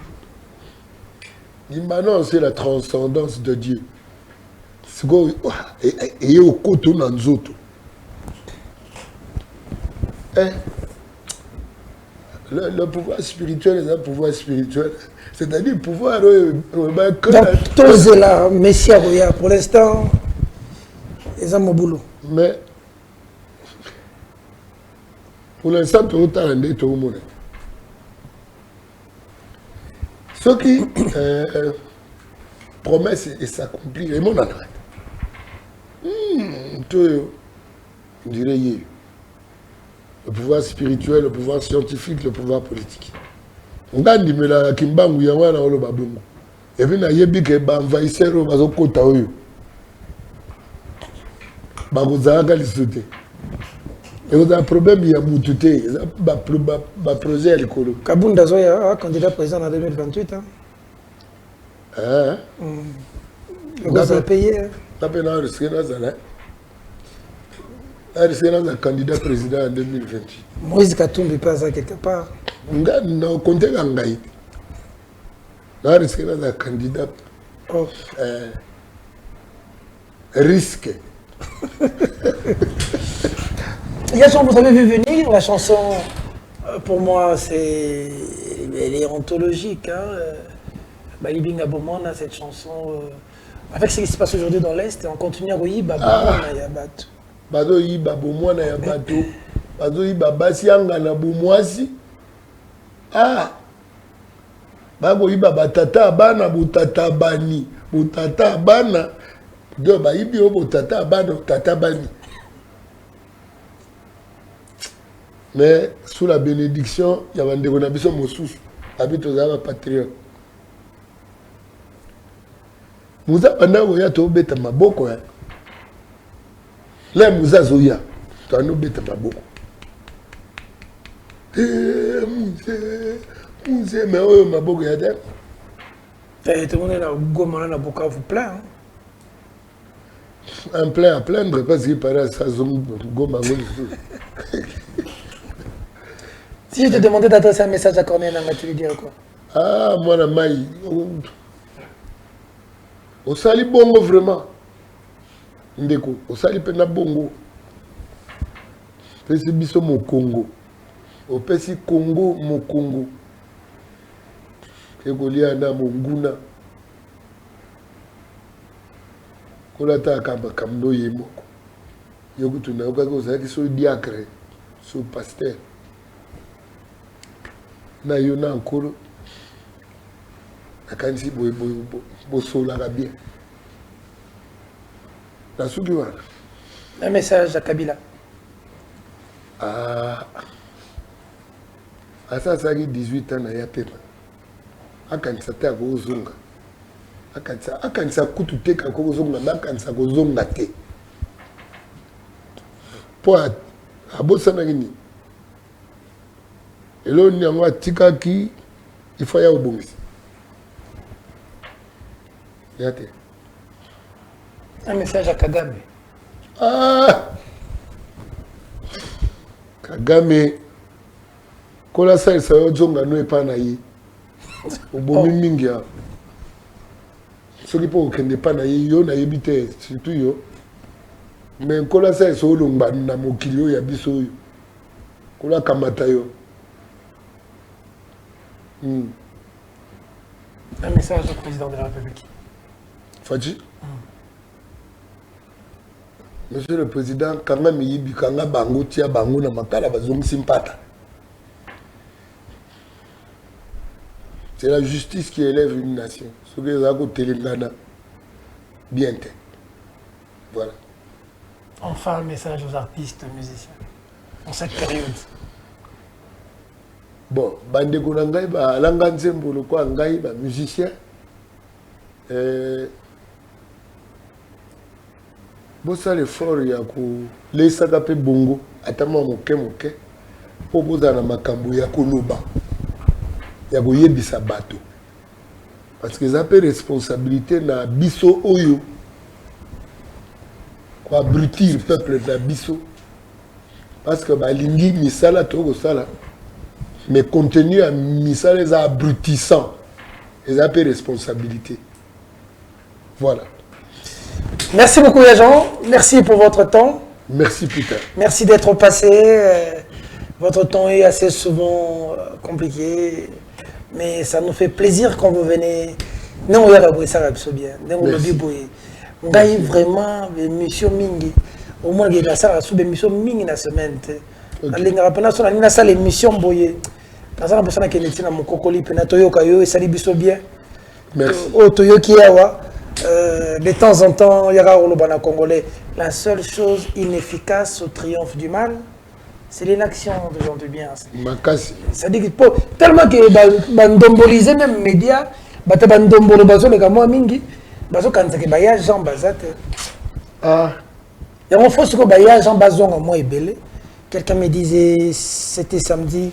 Immanent c'est la transcendance de Dieu. C'est quoi et au côté dans autres. Le pouvoir spirituel est un pouvoir spirituel. C'est-à-dire le pouvoir... Donc, tous là, Messia Roya, pour l'instant, ils ont mon boulot. Mais, pour l'instant, tout le monde. Ce qui promesse et s'accomplit, le monde en arrête. On dirait le pouvoir spirituel, le pouvoir scientifique, le pouvoir politique. On gagne mais la Kimbangu yawana olo babungu. Et puis na yebi ke ba envahisseur bazo kota oyo. Ba kozanga lisote. Et on a un problème ya mututé, ba projet likolo. Kabunda Zoya candidat président en 2028 hein. Le gars a payé. T'as payé dans le Sénat ça. C'est un candidat président en 2028. Moïse Katumbi passe quelque part. Non, comptez Gangaï. C'est un candidat. Oh. Risque. Yachon, vous avez vu venir la chanson, pour moi, elle est ontologique. Hein? Balibinga Bomona, cette chanson, avec ce qui se passe aujourd'hui dans l'Est, on continue à rouiller Babomona Yabat. Bazo yiba bomwana ya bato bazo yiba basi yanga na bomwasi bako yiba batata bana butata bani butata bana do ba yibi o butata bana tata bani. Mais sous la bénédiction il y a un ndeko na biso mosusu habito za patriote muza bana oya to beta maboko ya là, nous avons eu un peu de beaucoup. Mais oui, ma beaucoup de temps. Tout le monde est là, Goma, là, beaucoup vous plaît. Un plein à plaindre parce qu'il paraît ça Goma. Si je te demandais d'adresser un message à Corneille, tu lui dirais quoi? Ah, moi, la maille. On salit bongo vraiment. Ndeko, au sali pena bongo. Pesi biso mo Congo. Au pesi Congo mo Congo. Kegolia na mo nguna. Kolata akamba kamdo yemoko. Yokutu na okako zaki so diacre, so pasteur. Na yona encore. Akansi bo sola bien. Un message à Kabila. Ça, ça a 18 ans, il y a akanisa te akozonga akanisa kutu te kakozonga me akanisa kozonga te mpo abosanaki nini eloni yango atikaki ifo ya obongisi ya te un message à Kagame. Kagame kola salisa yo zonga no epa na ye obomi mingi ya soki mpo okende epa na ye yo nayebi te surtout yo me kola salisa olongba na mokili oyo ya biso oyo kola kamata yo. Un message au président de la République. Fadji. Monsieur le Président, kanga miyibi kanga bango tia bango na makala bazongisi mpata. C'est la justice qui élève une nation. Ce que les agos télégana bien. Voilà. Enfin, un message aux artistes, musiciens, en cette période. Bon, bandeko na ngai ba langa nzembo lokwa ngai ba musicien bosa l'effort ya ko lesaka pe bongo atama moke moke po boza na makambo ya koloba ya koyebisa bato parce que ça peut responsabilité na biso oyo ko abrutir peuple na biso parce que balingi misala to ko sala mais contenu à misala les abrutissant les a peu responsabilité. Voilà. Merci beaucoup les gens, merci pour votre temps. Merci Peter. Merci d'être passé. Votre temps est assez souvent compliqué, mais ça nous fait plaisir quand vous venez. Non, il y a ça bien. Non, vraiment mission mingi. Au moins il y a ça sous mission mingi la semaine. Les rappels sont dans ça l'émission boye. Dans ça la personne qui est dans mon cocoli penato kayo et ça dit bien. Merci. Otoyo kiawa. De temps en temps, il y aura au Bana congolais. La seule chose inefficace au triomphe du mal, c'est l'inaction de gens du bien. Ça dit que tellement que bandombolisé même médias, bandombolo bazo le kamo mingi, bazo kanza ke baya Jean Bazate. Ah. Et on faut ce que baya Jean Bazon moi est belé. Quelqu'un me disait, c'était samedi,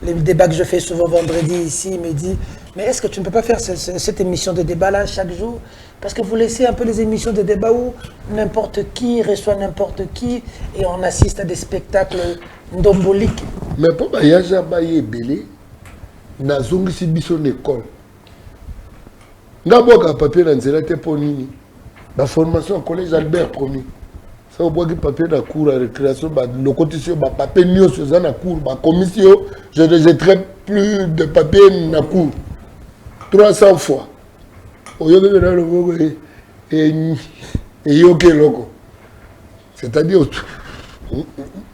le débat que je fais souvent vendredi ici, il me dit, mais est-ce que tu ne peux pas faire cette émission de débat là chaque jour? Parce que vous laissez un peu les émissions de débat où n'importe qui reçoit n'importe qui et on assiste à des spectacles ndomboliques. Mais pour Bayaja Baye Belé, na zongi si biso l'école. N'aboka papier dans zélate pour nini. La formation au collège Albert Premier. Ça au bois qui papier dans cours à récréation, le côté sur ma papier nio sur la cour, ma commission, je ne jetterai plus de papier dans la cour. 300 fois. C'est-à-dire,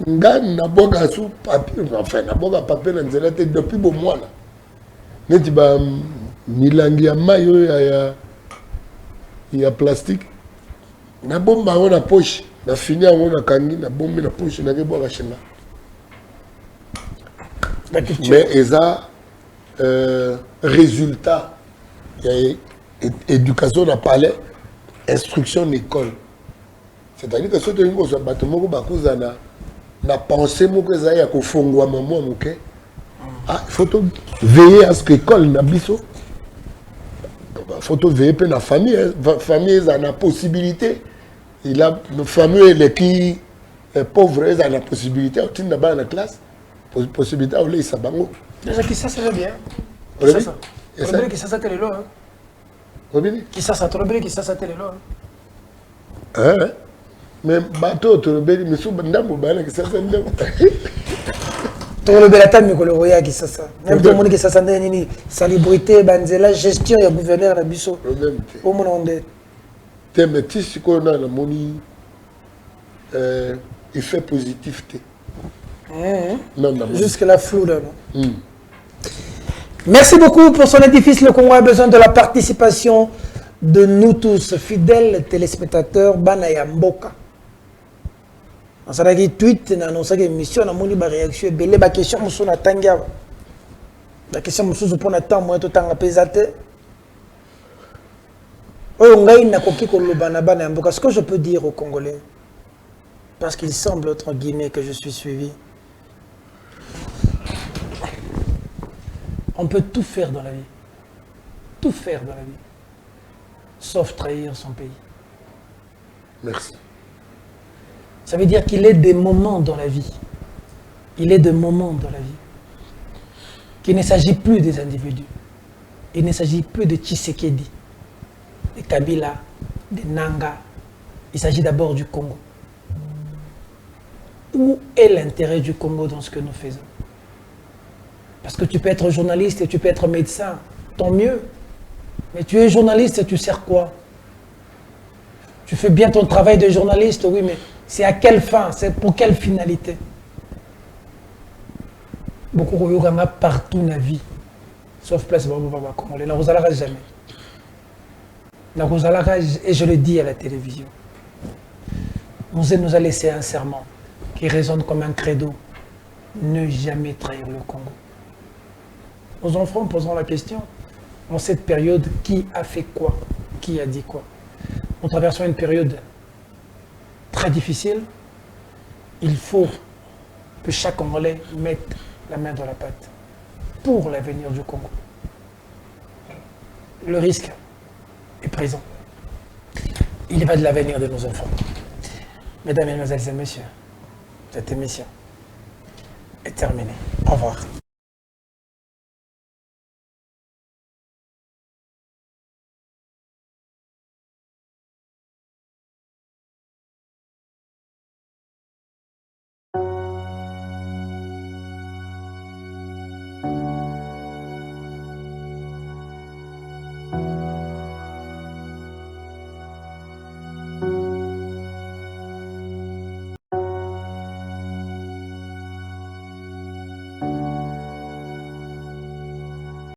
naboga sous papier, enfin, naboga papier dans la tête depuis bon mois là. Neti ba milangi ya mayo ya plastique. Nabomba on a poche, na fini on a kangi, na bombe na poche na keboka chenga. Mais eza résultat, il y a éducation na palais, instruction d'école. C'est-à-dire que ce que nous avons bâtiment na pensée moko za ya ko fongwa maman moké. Ah, il faut veiller à ce que l'école na biso. Il faut veiller pour la famille, famille a la possibilité. Il a une famille les qui pauvres a la possibilité au na ba na classe, possibilité au lait sabango. Déjà qui ça c'est bien. Qui ça qui ça télé là. Qui ça qui ça télé là. Hein? Mais bateau torobeli mais sous ndambo bana qui ça ndambo. Torobeli ata mikolo roya qui ça. Même tout le monde qui ça nini salubrité banzela gestion ya gouverneur na biso. Au monde onde. Thème tisi ko na moni effet positif té. Non, jusque la flou là. Merci beaucoup pour son édifice. Le Congo a besoin de la participation de nous tous, fidèles téléspectateurs, Banaya Mboka. On s'est dit tweet, on a annoncé une émission, on a mis une réaction, une question, on a tangia. La question mosusu pour natang moi tout temps pesate. Oyo ngai nakoki koloba na bana mboka. Ce que je peux dire aux Congolais, parce qu'il semble entre guillemets que je suis suivi. On peut tout faire dans la vie. Tout faire dans la vie. Sauf trahir son pays. Merci. Ça veut dire qu'il est des moments dans la vie. Il est des moments dans la vie. Qu'il ne s'agit plus des individus. Il ne s'agit plus de Tshisekedi, de Kabila, de Nanga. Il s'agit d'abord du Congo. Où est l'intérêt du Congo dans ce que nous faisons? Parce que tu peux être journaliste et tu peux être médecin, tant mieux. Mais tu es journaliste et tu sers quoi? Tu fais bien ton travail de journaliste, oui, mais c'est à quelle fin? C'est pour quelle finalité? Beaucoup de gens partout dans la vie, sauf place Congolais. N'a pas jamais. N'a pas, et je le dis à la télévision. On nous a laissé un serment qui résonne comme un credo. Ne jamais trahir le Congo. Nos enfants poseront la question, en cette période, qui a fait quoi? Qui a dit quoi? Nous traversons une période très difficile. Il faut que chaque Congolais mette la main dans la pâte pour l'avenir du Congo. Le risque est présent. Il va de l'avenir de nos enfants. Mesdames, Mesdemoiselles et Messieurs, cette émission est terminée. Au revoir.